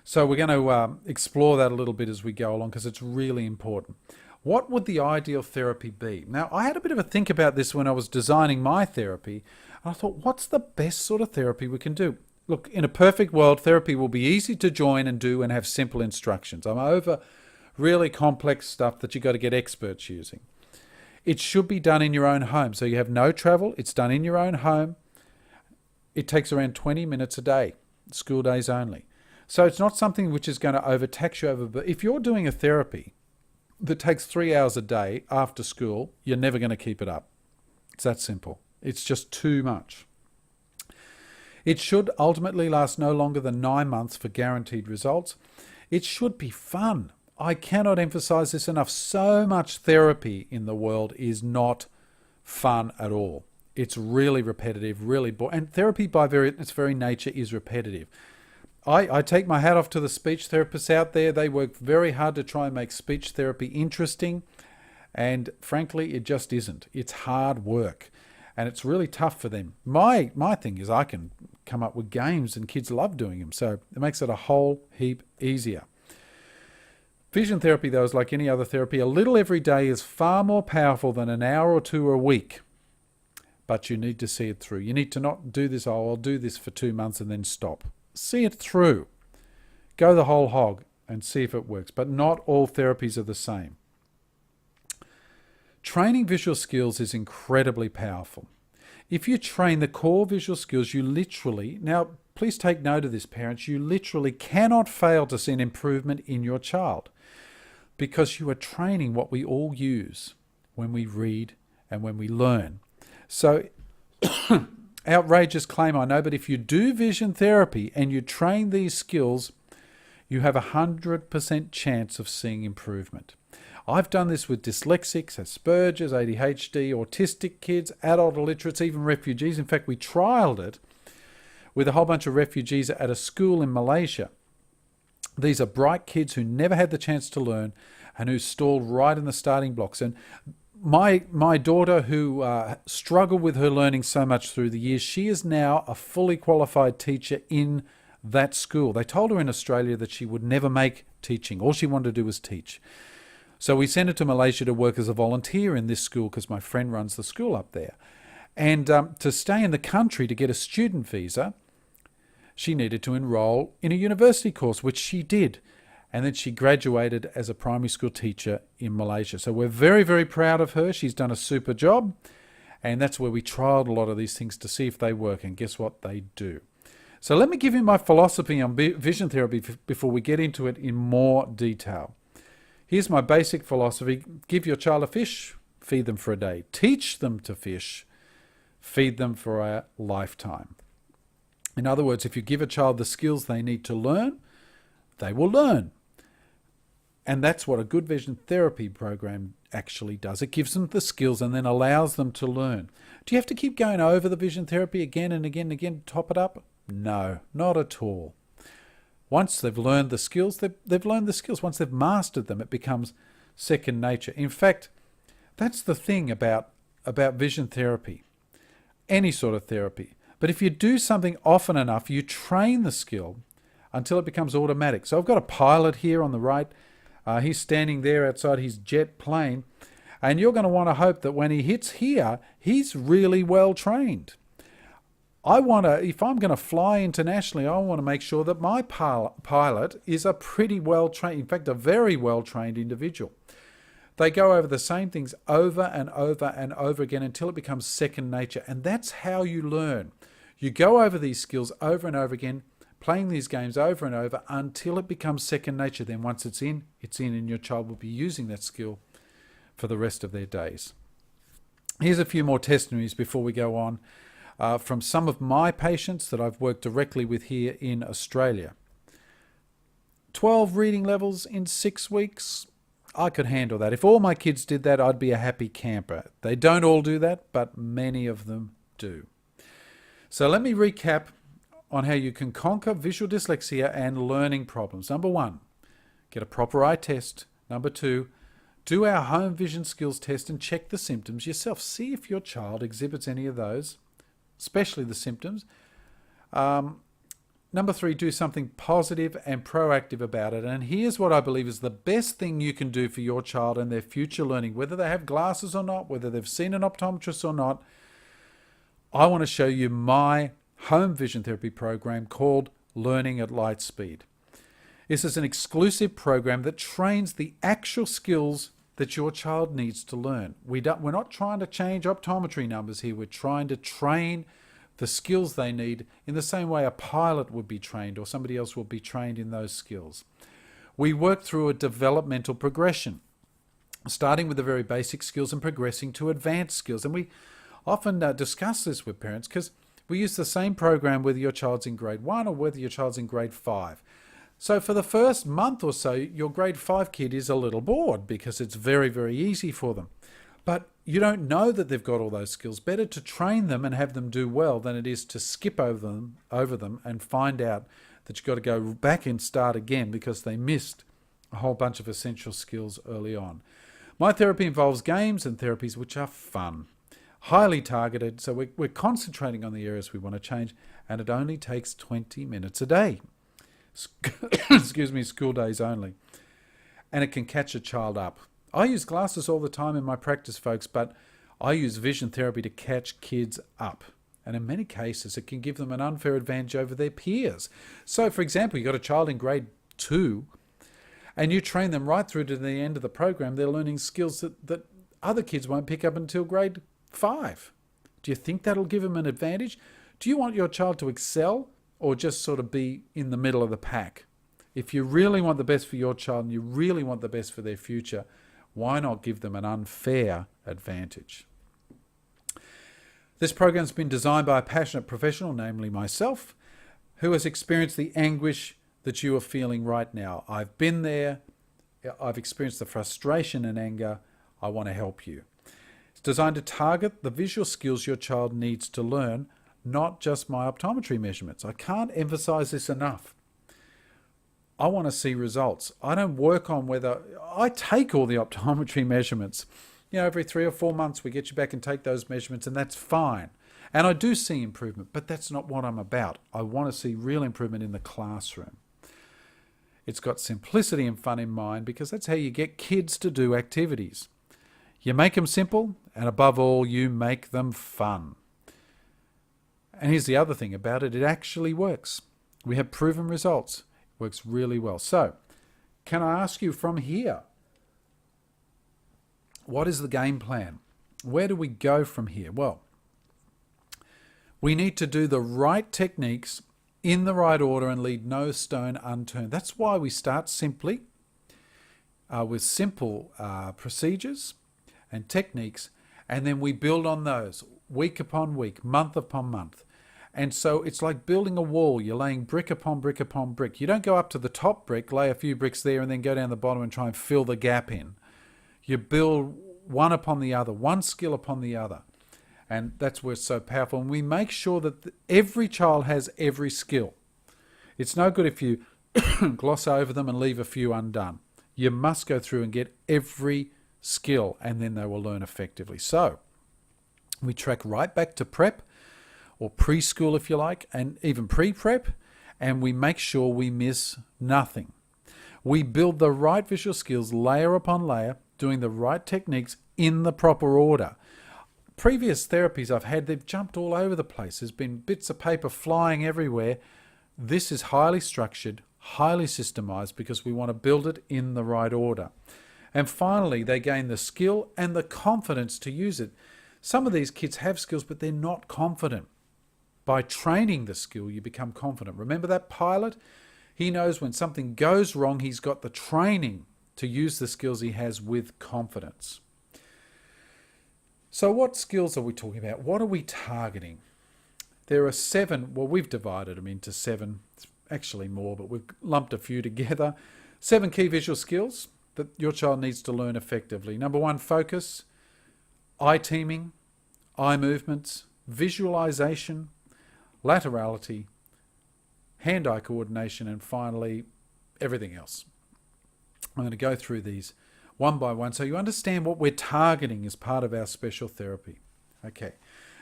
So we're going to explore that a little bit as we go along, because it's really important. What would the ideal therapy be? Now, I had a bit of a think about this when I was designing my therapy. And I thought, what's the best sort of therapy we can do? Look, in a perfect world, therapy will be easy to join and do and have simple instructions. I'm over really complex stuff that you've got to get experts using. It should be done in your own home. So you have no travel. It's done in your own home. It takes around 20 minutes a day, school days only. So it's not something which is going to overtax you over. But if you're doing a therapy that takes 3 hours a day after school, you're never going to keep it up. It's that simple. It's just too much. It should ultimately last no longer than 9 months for guaranteed results. It should be fun. I cannot emphasize this enough. So much therapy in the world is not fun at all. It's really repetitive, really boring. And therapy by its very nature is repetitive. I take my hat off to the speech therapists out there. They work very hard to try and make speech therapy interesting. And frankly, it just isn't. It's hard work. And it's really tough for them. My thing is I can come up with games and kids love doing them. So it makes it a whole heap easier. Vision therapy, though, is like any other therapy. A little every day is far more powerful than an hour or 2 a week. But you need to see it through. You need to not do this, I'll do this for 2 months and then stop. See it through. Go the whole hog and see if it works. But not all therapies are the same. Training visual skills is incredibly powerful. If you train the core visual skills, you literally, now please take note of this, parents, you literally cannot fail to see an improvement in your child, because you are training what we all use when we read and when we learn. So, outrageous claim, I know, but if you do vision therapy and you train these skills, you have 100% chance of seeing improvement. I've done this with dyslexics, Asperger's, ADHD, autistic kids, adult illiterates, even refugees. In fact, we trialled it with a whole bunch of refugees at a school in Malaysia. These are bright kids who never had the chance to learn and who stalled right in the starting blocks. And my daughter, who struggled with her learning so much through the years, she is now a fully qualified teacher in that school. They told her in Australia that she would never make teaching. All she wanted to do was teach. So we sent her to Malaysia to work as a volunteer in this school because my friend runs the school up there. And to stay in the country to get a student visa, she needed to enroll in a university course, which she did. And then she graduated as a primary school teacher in Malaysia. So we're very, very proud of her. She's done a super job. And that's where we trialed a lot of these things to see if they work. And guess what? They do. So let me give you my philosophy on vision therapy before we get into it in more detail. Here's my basic philosophy. Give your child a fish, feed them for a day. Teach them to fish, feed them for a lifetime. In other words, if you give a child the skills they need to learn, they will learn. And that's what a good vision therapy program actually does. It gives them the skills and then allows them to learn. Do you have to keep going over the vision therapy again and again and again to top it up? No, not at all. Once they've learned the skills, they've learned the skills. Once they've mastered them, it becomes second nature. In fact, that's the thing about vision therapy, any sort of therapy. But if you do something often enough, you train the skill until it becomes automatic. So I've got a pilot here on the right. He's standing there outside his jet plane. And you're going to want to hope that when he hits here, he's really well trained. If I'm going to fly internationally, I want to make sure that my pilot is a pretty well trained, in fact, a very well trained individual. They go over the same things over and over and over again until it becomes second nature. And that's how you learn. You go over these skills over and over again, playing these games over and over until it becomes second nature. Then once it's in, and your child will be using that skill for the rest of their days. Here's a few more testimonies before we go on. From some of my patients that I've worked directly with here in Australia. 12 reading levels in 6 weeks. I could handle that. If all my kids did that, I'd be a happy camper. They don't all do that, but many of them do. So let me recap on how you can conquer visual dyslexia and learning problems. Number 1, get a proper eye test. Number 2, do our home vision skills test and check the symptoms yourself. See if your child exhibits any of those, especially the symptoms. Number 3, do something positive and proactive about it. And here's what I believe is the best thing you can do for your child and their future learning, whether they have glasses or not, whether they've seen an optometrist or not. I want to show you my home vision therapy program called Learning at Lightspeed. This is an exclusive program that trains the actual skills that your child needs to learn. We're not trying to change optometry numbers here. We're trying to train the skills they need in the same way a pilot would be trained or somebody else will be trained in those skills. We work through a developmental progression, starting with the very basic skills and progressing to advanced skills. And we often discuss this with parents because we use the same program whether your child's in grade 1 or whether your child's in grade 5. So for the first month or so, your grade 5 kid is a little bored because it's very, very easy for them. But you don't know that they've got all those skills. Better to train them and have them do well than it is to skip over them and find out that you've got to go back and start again because they missed a whole bunch of essential skills early on. My therapy involves games and therapies which are fun, highly targeted, so we're concentrating on the areas we want to change, and it only takes 20 minutes a day. Excuse me, school days only. And it can catch a child up. I use glasses all the time in my practice, folks, but I use vision therapy to catch kids up. And in many cases, it can give them an unfair advantage over their peers. So, for example, you've got a child in grade 2, and you train them right through to the end of the program. They're learning skills that other kids won't pick up until grade 5. Do you think that'll give them an advantage? Do you want your child to excel or just sort of be in the middle of the pack? If you really want the best for your child and you really want the best for their future, why not give them an unfair advantage? This program's been designed by a passionate professional, namely myself, who has experienced the anguish that you are feeling right now. I've been there. I've experienced the frustration and anger. I want to help you. It's designed to target the visual skills your child needs to learn, not just my optometry measurements. I can't emphasize this enough. I want to see results. I don't work on whether I take all the optometry measurements every 3 or 4 months we get you back and take those measurements, and that's fine. And I do see improvement, but that's not what I'm about. I want to see real improvement in the classroom. It's got simplicity and fun in mind because that's how you get kids to do activities. You make them simple, and above all, you make them fun. And here's the other thing about it, it actually works. We have proven results. It works really well. So, can I ask you from here, what is the game plan? Where do we go from here? Well, we need to do the right techniques in the right order and leave no stone unturned. That's why we start simply with simple procedures and techniques, and then we build on those week upon week, month upon month. And so it's like building a wall. You're laying brick upon brick upon brick. You don't go up to the top brick, lay a few bricks there, and then go down the bottom and try and fill the gap in. You build one upon the other, one skill upon the other. And that's where it's so powerful. And we make sure that every child has every skill. It's no good if you gloss over them and leave a few undone. You must go through and get every skill, and then they will learn effectively. So we track right back to prep, or preschool if you like, and even pre-prep, and we make sure we miss nothing. We build the right visual skills layer upon layer, doing the right techniques in the proper order. Previous therapies I've had, they've jumped all over the place. There's been bits of paper flying everywhere. This is highly structured, highly systemized, because we want to build it in the right order. And finally, they gain the skill and the confidence to use it. Some of these kids have skills, but they're not confident. By training the skill, you become confident. Remember that pilot? He knows when something goes wrong, he's got the training to use the skills he has with confidence. So what skills are we talking about? What are we targeting? There are 7, well, we've divided them into 7, it's actually more, but we've lumped a few together. 7 key visual skills that your child needs to learn effectively. Number 1, focus, eye teaming, eye movements, visualization, laterality, hand-eye coordination, and finally, everything else. I'm going to go through these one by one so you understand what we're targeting as part of our special therapy. Okay,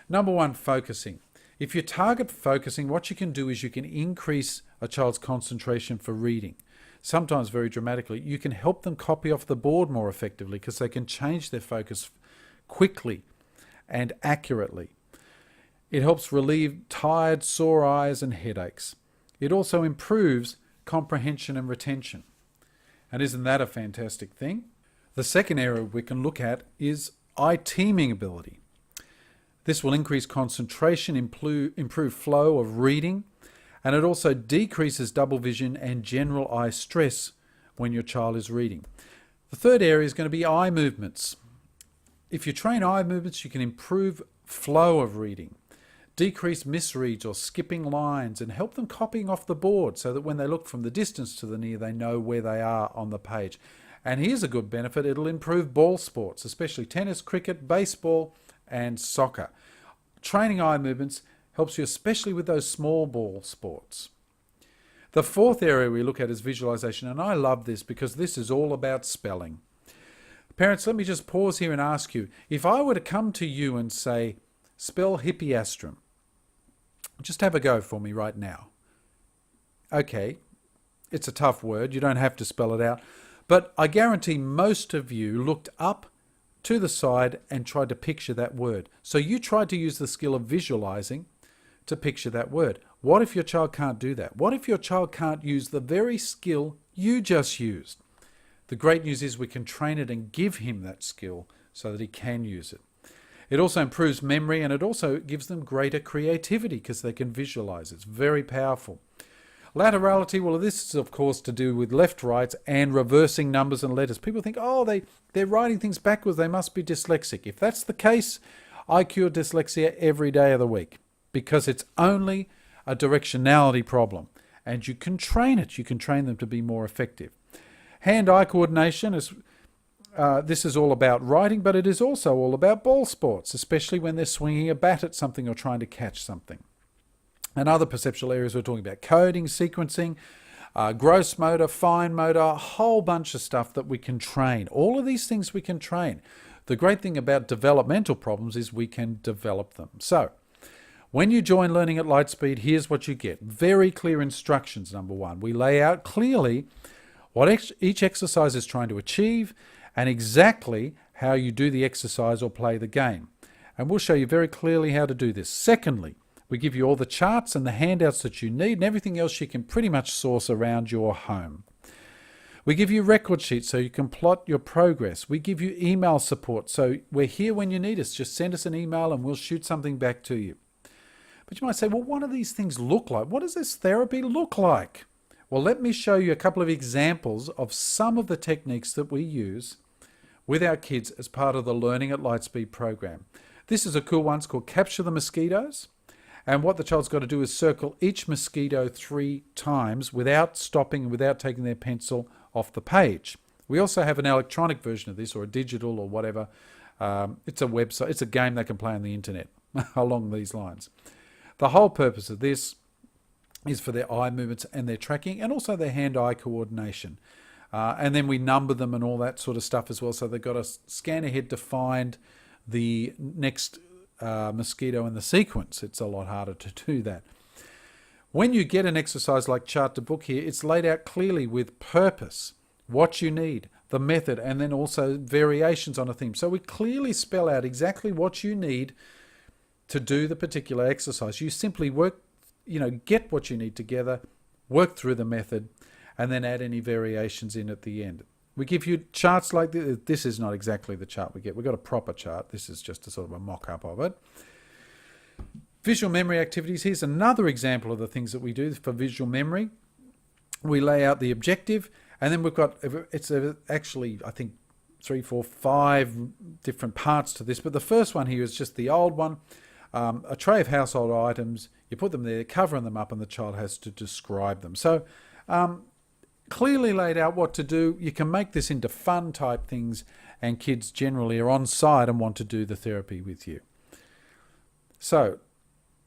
number 1, focusing. If you target focusing, what you can do is you can increase a child's concentration for reading. Sometimes very dramatically. You can help them copy off the board more effectively because they can change their focus quickly and accurately. It helps relieve tired, sore eyes and headaches. It also improves comprehension and retention. And isn't that a fantastic thing? The second area we can look at is eye teaming ability. This will increase concentration, improve flow of reading, and it also decreases double vision and general eye stress when your child is reading. The third area is going to be eye movements. If you train eye movements, you can improve flow of reading, decrease misreads or skipping lines, and help them copying off the board so that when they look from the distance to the near, they know where they are on the page. And here's a good benefit. It'll improve ball sports, especially tennis, cricket, baseball, and soccer. Training eye movements helps you especially with those small ball sports. The fourth area we look at is visualization, and I love this because this is all about spelling. Parents, let me just pause here and ask you, if I were to come to you and say, spell hippiastrum, just have a go for me right now. Okay, it's a tough word, you don't have to spell it out, but I guarantee most of you looked up to the side and tried to picture that word. So you tried to use the skill of visualizing to picture that word. What if your child can't do that? What if your child can't use the very skill you just used? The great news is we can train it and give him that skill so that he can use it. It also improves memory, and it also gives them greater creativity because they can visualize. It's very powerful. Laterality, well, this is, of course, to do with left, right, and reversing numbers and letters. People think, oh, they're writing things backwards. They must be dyslexic. If that's the case, I cure dyslexia every day of the week because it's only a directionality problem. And you can train it. You can train them to be more effective. Hand-eye coordination is... this is all about writing, but it is also all about ball sports, especially when they're swinging a bat at something or trying to catch something. And other perceptual areas we're talking about, coding, sequencing, gross motor, fine motor, a whole bunch of stuff that we can train. All of these things we can train. The great thing about developmental problems is we can develop them. So, when you join Learning at Lightspeed, here's what you get. Very clear instructions, number one. We lay out clearly what each exercise is trying to achieve and exactly how you do the exercise or play the game. And we'll show you very clearly how to do this. Secondly, we give you all the charts and the handouts that you need and everything else you can pretty much source around your home. We give you record sheets so you can plot your progress. We give you email support, so we're here when you need us. Just send us an email and we'll shoot something back to you. But you might say, well, what do these things look like? What does this therapy look like? Well, let me show you a couple of examples of some of the techniques that we use with our kids as part of the Learning at Lightspeed program. This is a cool one. It's called Capture the Mosquitoes. And what the child's got to do is circle each mosquito 3 times without stopping and without taking their pencil off the page. We also have an electronic version of this, or a digital or whatever. It's a website. It's a game they can play on the internet along these lines. The whole purpose of this is for their eye movements and their tracking and also their hand-eye coordination. And then we number them and all that sort of stuff as well. So they've got to scan ahead to find the next mosquito in the sequence. It's a lot harder to do that. When you get an exercise like Chart to Book here, it's laid out clearly with purpose, what you need, the method, and then also variations on a theme. So we clearly spell out exactly what you need to do the particular exercise. You simply work, get what you need together, work through the method, and then add any variations in at the end. We give you charts like this. This is not exactly the chart we get. We've got a proper chart. This is just a sort of a mock-up of it. Visual memory activities. Here's another example of the things that we do for visual memory. We lay out the objective, and then we've got, actually, I think, 3, 4, 5 different parts to this. But the first one here is just the old one. A tray of household items. You put them there, covering them up, and the child has to describe them. So clearly laid out what to do. You can make this into fun type things, and kids generally are on side and want to do the therapy with you. So,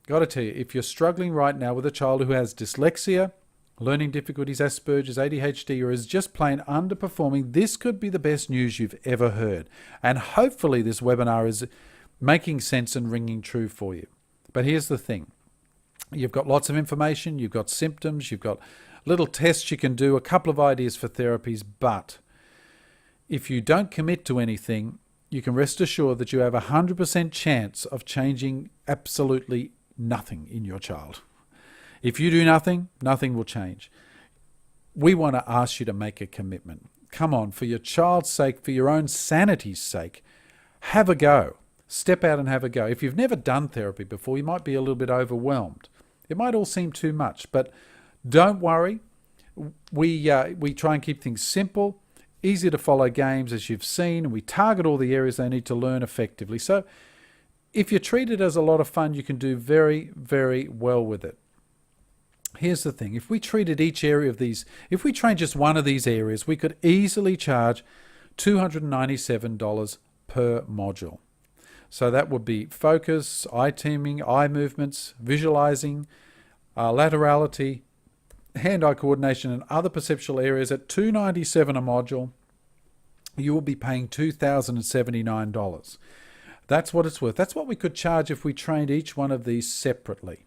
got to tell you, if you're struggling right now with a child who has dyslexia, learning difficulties, Asperger's, ADHD, or is just plain underperforming, this could be the best news you've ever heard. And hopefully this webinar is making sense and ringing true for you. But here's the thing. You've got lots of information, you've got symptoms, you've got little tests you can do, a couple of ideas for therapies, but if you don't commit to anything, you can rest assured that you have a 100% chance of changing absolutely nothing in your child. If you do nothing, nothing will change. We want to ask you to make a commitment. Come on, for your child's sake, for your own sanity's sake, have a go. Step out and have a go. If you've never done therapy before, you might be a little bit overwhelmed. It might all seem too much, but don't worry. We try and keep things simple, easy to follow games, as you've seen, and we target all the areas they need to learn effectively. So if you treat it as a lot of fun, you can do very, very well with it. Here's the thing. If we treated each area of these, if we trained just one of these areas, we could easily charge $297 per module. So that would be focus, eye teaming, eye movements, visualizing, laterality, hand-eye coordination, and other perceptual areas at $297 a module. You will be paying $2,079. That's what it's worth. That's what we could charge if we trained each one of these separately.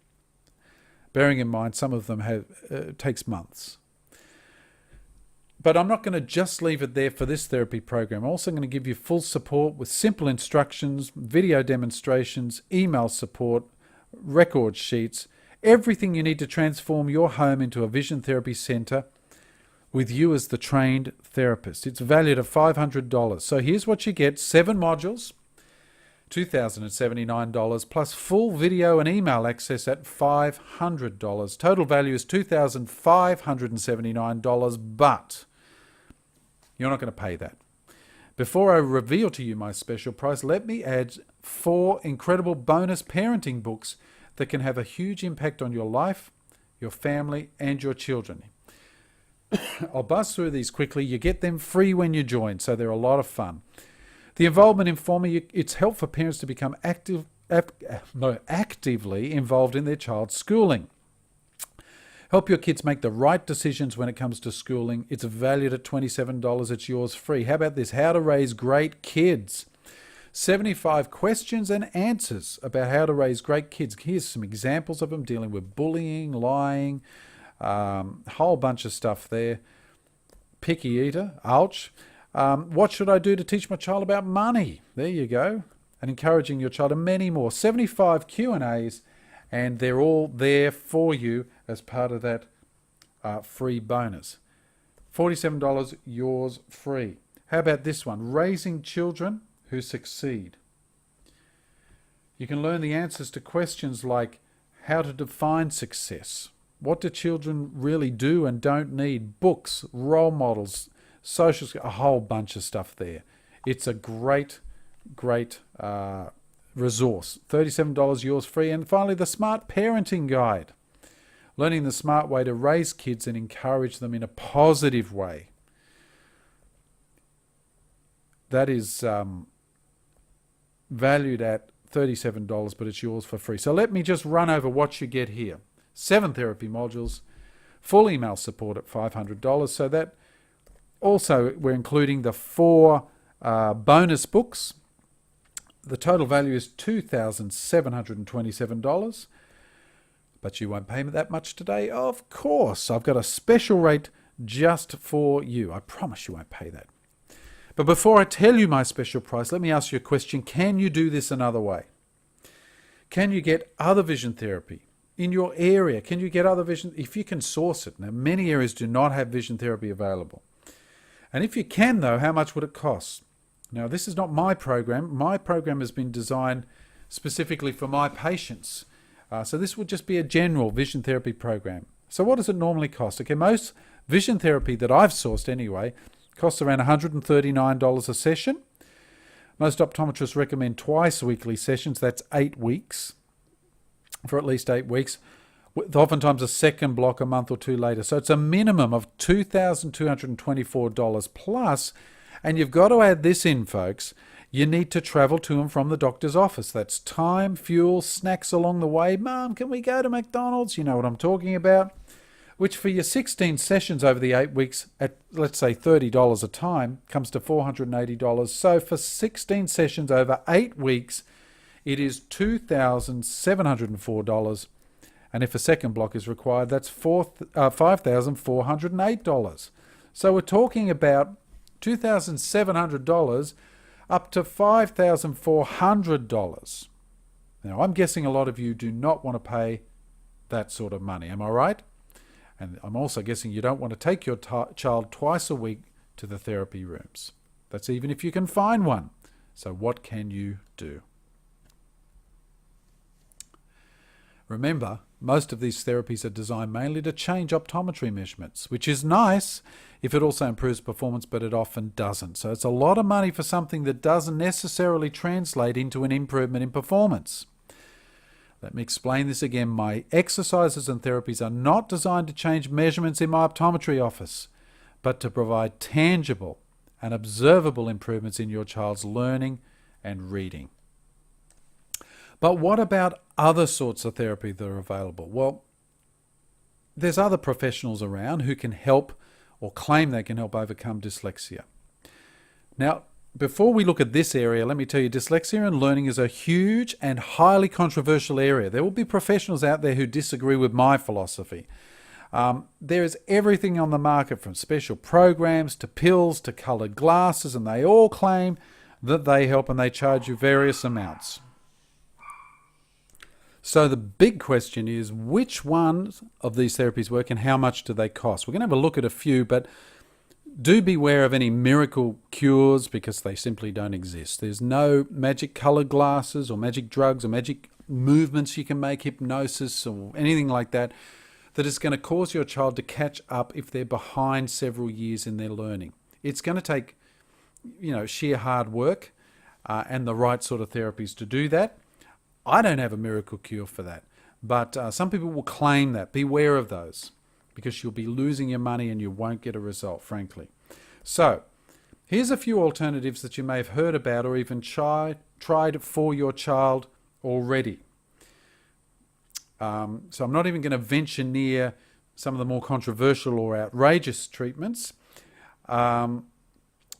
Bearing in mind, some of them takes months. But I'm not going to just leave it there for this therapy program. I'm also going to give you full support with simple instructions, video demonstrations, email support, record sheets, everything you need to transform your home into a vision therapy centre with you as the trained therapist. It's valued at $500. So here's what you get: 7 modules, $2,079, plus full video and email access at $500. Total value is $2,579, but you're not going to pay that. Before I reveal to you my special price, let me add 4 incredible bonus parenting books that can have a huge impact on your life, your family, and your children. I'll buzz through these quickly. You get them free when you join, so they're a lot of fun. The involvement Informer, it's helpful for parents to become actively involved in their child's schooling. Help your kids make the right decisions when it comes to schooling. It's valued at $27. It's yours free. How about this? How to Raise Great Kids. 75 questions and answers about how to raise great kids. Here's some examples of them dealing with bullying, lying, whole bunch of stuff there. Picky eater, ouch. What should I do to teach my child about money? There you go. And encouraging your child, and many more. 75 Q&As, and they're all there for you as part of that free bonus. $47, yours free. How about this one? Raising children who succeed. You can learn the answers to questions like how to define success. What do children really do and don't need? Books, role models, social skills, a whole bunch of stuff there. It's a great resource. $37, yours free. And finally, the Smart Parenting Guide. Learning the smart way to raise kids and encourage them in a positive way. That is valued at $37, but it's yours for free. So let me just run over what you get here. 7 therapy modules, full email support at $500. So that also, we're including the 4 bonus books. The total value is $2,727. But you won't pay me that much today. Of course, I've got a special rate just for you. I promise you won't pay that. But before I tell you my special price, let me ask you a question. Can you do this another way? Can you get other vision therapy in your area? Can you get other vision? If you can source it. Now, many areas do not have vision therapy available. And if you can, though, how much would it cost? Now, this is not my program. My program has been designed specifically for my patients. So this would just be a general vision therapy program. So what does it normally cost? Okay, most vision therapy that I've sourced anyway costs around $139 a session. Most optometrists recommend twice weekly sessions. That's 8 weeks, for at least 8 weeks, with oftentimes a second block a month or two later. So it's a minimum of $2,224 plus, and you've got to add this in, folks. You need to travel to and from the doctor's office. That's time, fuel, snacks along the way. Mum, can we go to McDonald's? You know what I'm talking about. Which for your 16 sessions over the 8 weeks at, let's say, $30 a time, comes to $480. So for 16 sessions over 8 weeks, it is $2,704. And if a second block is required, that's $5,408. So we're talking about $2,700 up to $5,400. Now, I'm guessing a lot of you do not want to pay that sort of money. Am I right? And I'm also guessing you don't want to take your child twice a week to the therapy rooms. That's even if you can find one. So what can you do? Remember, most of these therapies are designed mainly to change optometry measurements, which is nice if it also improves performance, but it often doesn't. So it's a lot of money for something that doesn't necessarily translate into an improvement in performance. Let me explain this again. My exercises and therapies are not designed to change measurements in my optometry office, but to provide tangible and observable improvements in your child's learning and reading. But what about other sorts of therapy that are available? Well, there's other professionals around who can help or claim they can help overcome dyslexia. Now, before we look at this area, let me tell you, dyslexia and learning is a huge and highly controversial area. There will be professionals out there who disagree with my philosophy. There is everything on the market, from special programs to pills to coloured glasses, and they all claim that they help, and they charge you various amounts. So the big question is, which ones of these therapies work and how much do they cost? We're going to have a look at a few, but do beware of any miracle cures, because they simply don't exist. There's no magic coloured glasses or magic drugs or magic movements you can make, hypnosis or anything like that, that is going to cause your child to catch up if they're behind several years in their learning. It's going to take, sheer hard work and the right sort of therapies to do that. I don't have a miracle cure for that, but some people will claim that. Beware of those, because you'll be losing your money and you won't get a result, frankly. So here's a few alternatives that you may have heard about or even tried for your child already. So I'm not even going to venture near some of the more controversial or outrageous treatments.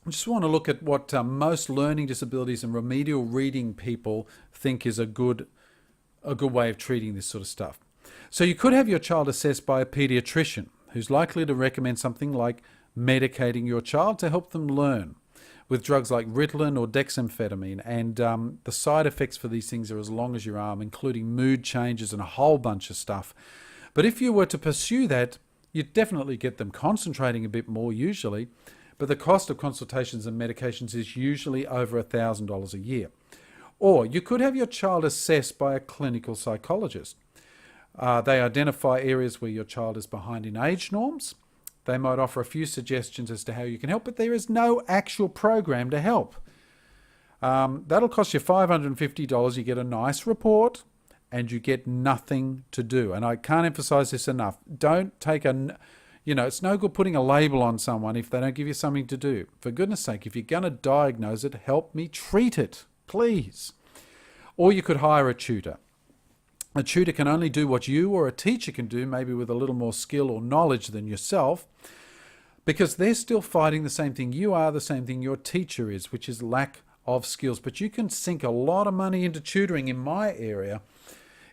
I just want to look at what most learning disabilities and remedial reading people think is a good way of treating this sort of stuff. So you could have your child assessed by a pediatrician who's likely to recommend something like medicating your child to help them learn with drugs like Ritalin or dexamphetamine. And the side effects for these things are as long as your arm, including mood changes and a whole bunch of stuff. But if you were to pursue that, you'd definitely get them concentrating a bit more usually. But the cost of consultations and medications is usually over $1,000 a year. Or you could have your child assessed by a clinical psychologist. They identify areas where your child is behind in age norms. They might offer a few suggestions as to how you can help, but there is no actual program to help. That'll cost you $550. You get a nice report and you get nothing to do. And I can't emphasize this enough. Don't take it's no good putting a label on someone if they don't give you something to do. For goodness sake, if you're going to diagnose it, help me treat it, please. Or you could hire a tutor. A tutor can only do what you or a teacher can do, maybe with a little more skill or knowledge than yourself, because they're still fighting the same thing you are, the same thing your teacher is, which is lack of skills. But you can sink a lot of money into tutoring in my area.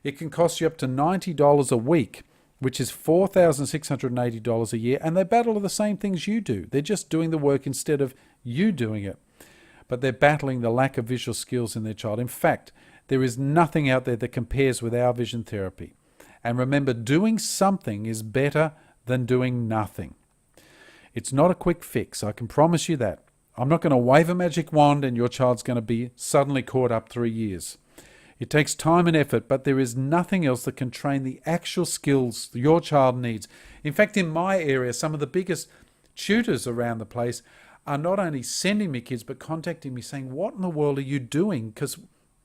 It can cost you up to $90 a week, which is $4,680 a year, and they battle the same things you do. They're just doing the work instead of you doing it. But they're battling the lack of visual skills in their child. In fact, there is nothing out there that compares with our vision therapy. And remember, doing something is better than doing nothing. It's not a quick fix, I can promise you that. I'm not going to wave a magic wand and your child's going to be suddenly caught up 3 years. It takes time and effort, but there is nothing else that can train the actual skills your child needs. In fact, in my area, some of the biggest tutors around the place are not only sending me kids, but contacting me saying, what in the world are you doing? Because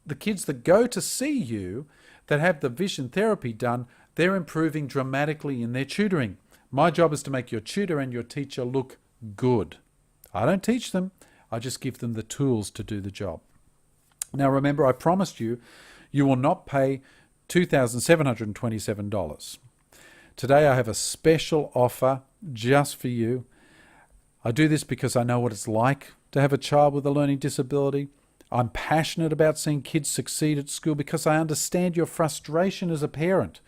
the kids that go to see you, that have the vision therapy done, they're improving dramatically in their tutoring. My job is to make your tutor and your teacher look good. I don't teach them, I just give them the tools to do the job. Now remember, I promised you, you will not pay $2,727. Today I have a special offer just for you. I do this because I know what it's like to have a child with a learning disability. I'm passionate about seeing kids succeed at school because I understand your frustration as a parent,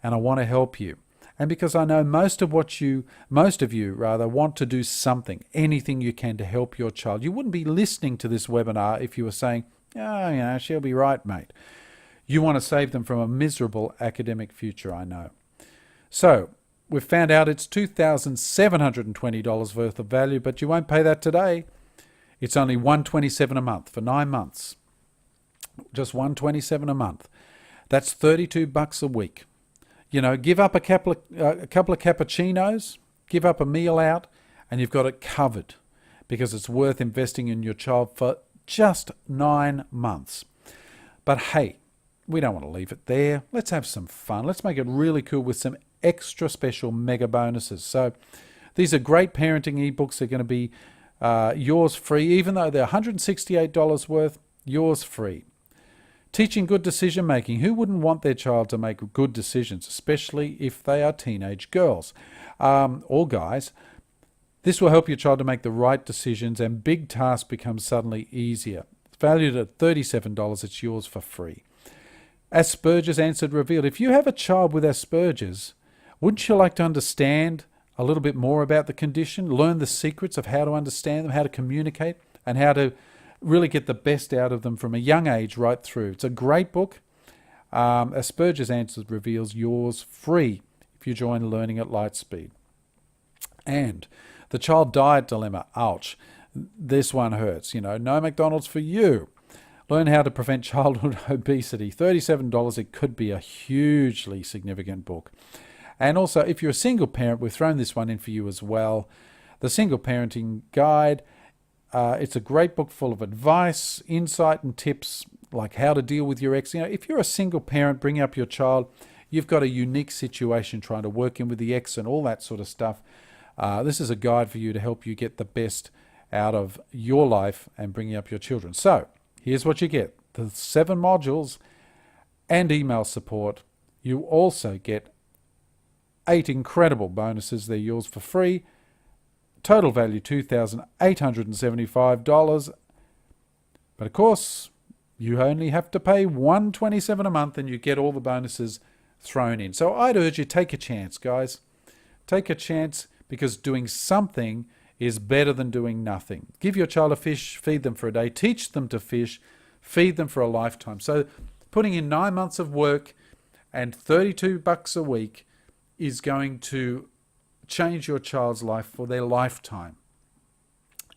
and I want to help you. And because I know most of you want to do something, anything you can to help your child. You wouldn't be listening to this webinar if you were saying, oh, she'll be right, mate. You want to save them from a miserable academic future, I know. So, we've found out it's $2,720 worth of value, but you won't pay that today. It's only $127 a month for 9 months. Just $127 a month. That's $32 a week. Give up a couple of cappuccinos, give up a meal out, and you've got it covered because it's worth investing in your child for just 9 months. But hey, we don't want to leave it there. Let's have some fun. Let's make it really cool with some extra special mega bonuses. So these are great parenting ebooks. They're going to be yours free, even though they're $168 worth, yours free. Teaching good decision making. Who wouldn't want their child to make good decisions, especially if they are teenage girls or guys? This will help your child to make the right decisions, and big tasks become suddenly easier. It's valued at $37. It's yours for free. Asperger's Answered Revealed. If you have a child with Asperger's, wouldn't you like to understand a little bit more about the condition, learn the secrets of how to understand them, how to communicate, and how to really get the best out of them from a young age right through? It's a great book. Asperger's Answered Reveals, yours free if you join Learning at Lightspeed. And the Child Diet Dilemma. Ouch. This one hurts. No McDonald's for you. Learn how to prevent childhood obesity. $37. It could be a hugely significant book. And also, if you're a single parent, we've thrown this one in for you as well. The Single Parenting Guide. It's a great book full of advice, insight, and tips like how to deal with your ex. If you're a single parent bringing up your child, you've got a unique situation trying to work in with the ex and all that sort of stuff. This is a guide for you to help you get the best out of your life and bringing up your children. So here's what you get. The 7 modules and email support. You also get 8 incredible bonuses. They're yours for free. Total value $2,875. But of course, you only have to pay $127 a month and you get all the bonuses thrown in. So I'd urge you, take a chance, guys. Take a chance, because doing something is better than doing nothing. Give your child a fish, feed them for a day, teach them to fish, feed them for a lifetime. So putting in 9 months of work and $32 a week is going to change your child's life for their lifetime.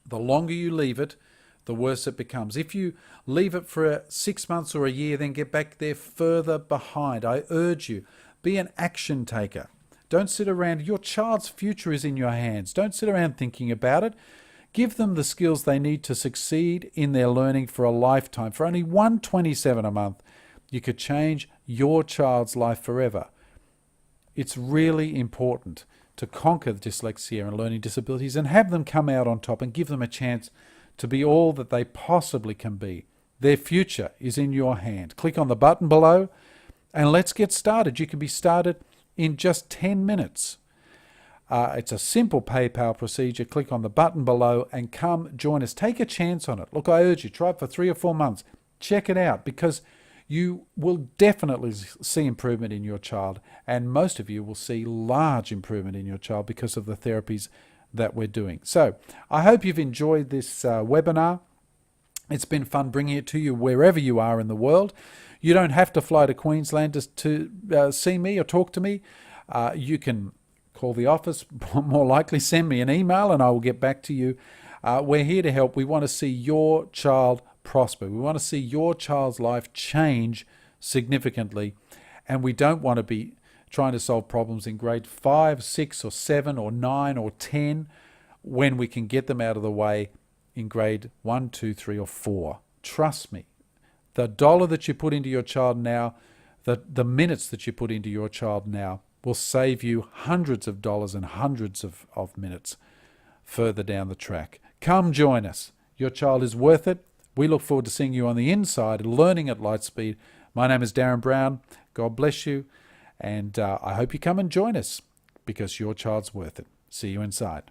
The longer you leave it, the worse it becomes. If you leave it for 6 months or a year, then get back there further behind. I urge you, be an action taker. Don't sit around. Your child's future is in your hands. Don't sit around thinking about it. Give them the skills they need to succeed in their learning for a lifetime. For only $127 a month, you could change your child's life forever. It's really important to conquer dyslexia and learning disabilities and have them come out on top and give them a chance to be all that they possibly can be. Their future is in your hand. Click on the button below and let's get started. You can be started in just 10 minutes. It's a simple PayPal procedure. Click on the button below and come join us. Take a chance on it. Look, I urge you, try it for 3 or 4 months. Check it out, because you will definitely see improvement in your child, and most of you will see large improvement in your child because of the therapies that we're doing. So I hope you've enjoyed this webinar. It's been fun bringing it to you wherever you are in the world. You don't have to fly to Queensland to see me or talk to me. You can call the office, more likely send me an email and I will get back to you. We're here to help. We want to see your child prosper. We want to see your child's life change significantly. And we don't want to be trying to solve problems in grade 5, 6 or 7 or 9 or 10 when we can get them out of the way in grade 1, 2, 3 or 4. Trust me. The dollar that you put into your child now, the minutes that you put into your child now will save you hundreds of dollars and hundreds of minutes further down the track. Come join us. Your child is worth it. We look forward to seeing you on the inside, learning at Lightspeed. My name is Darren Brown. God bless you. And I hope you come and join us, because your child's worth it. See you inside.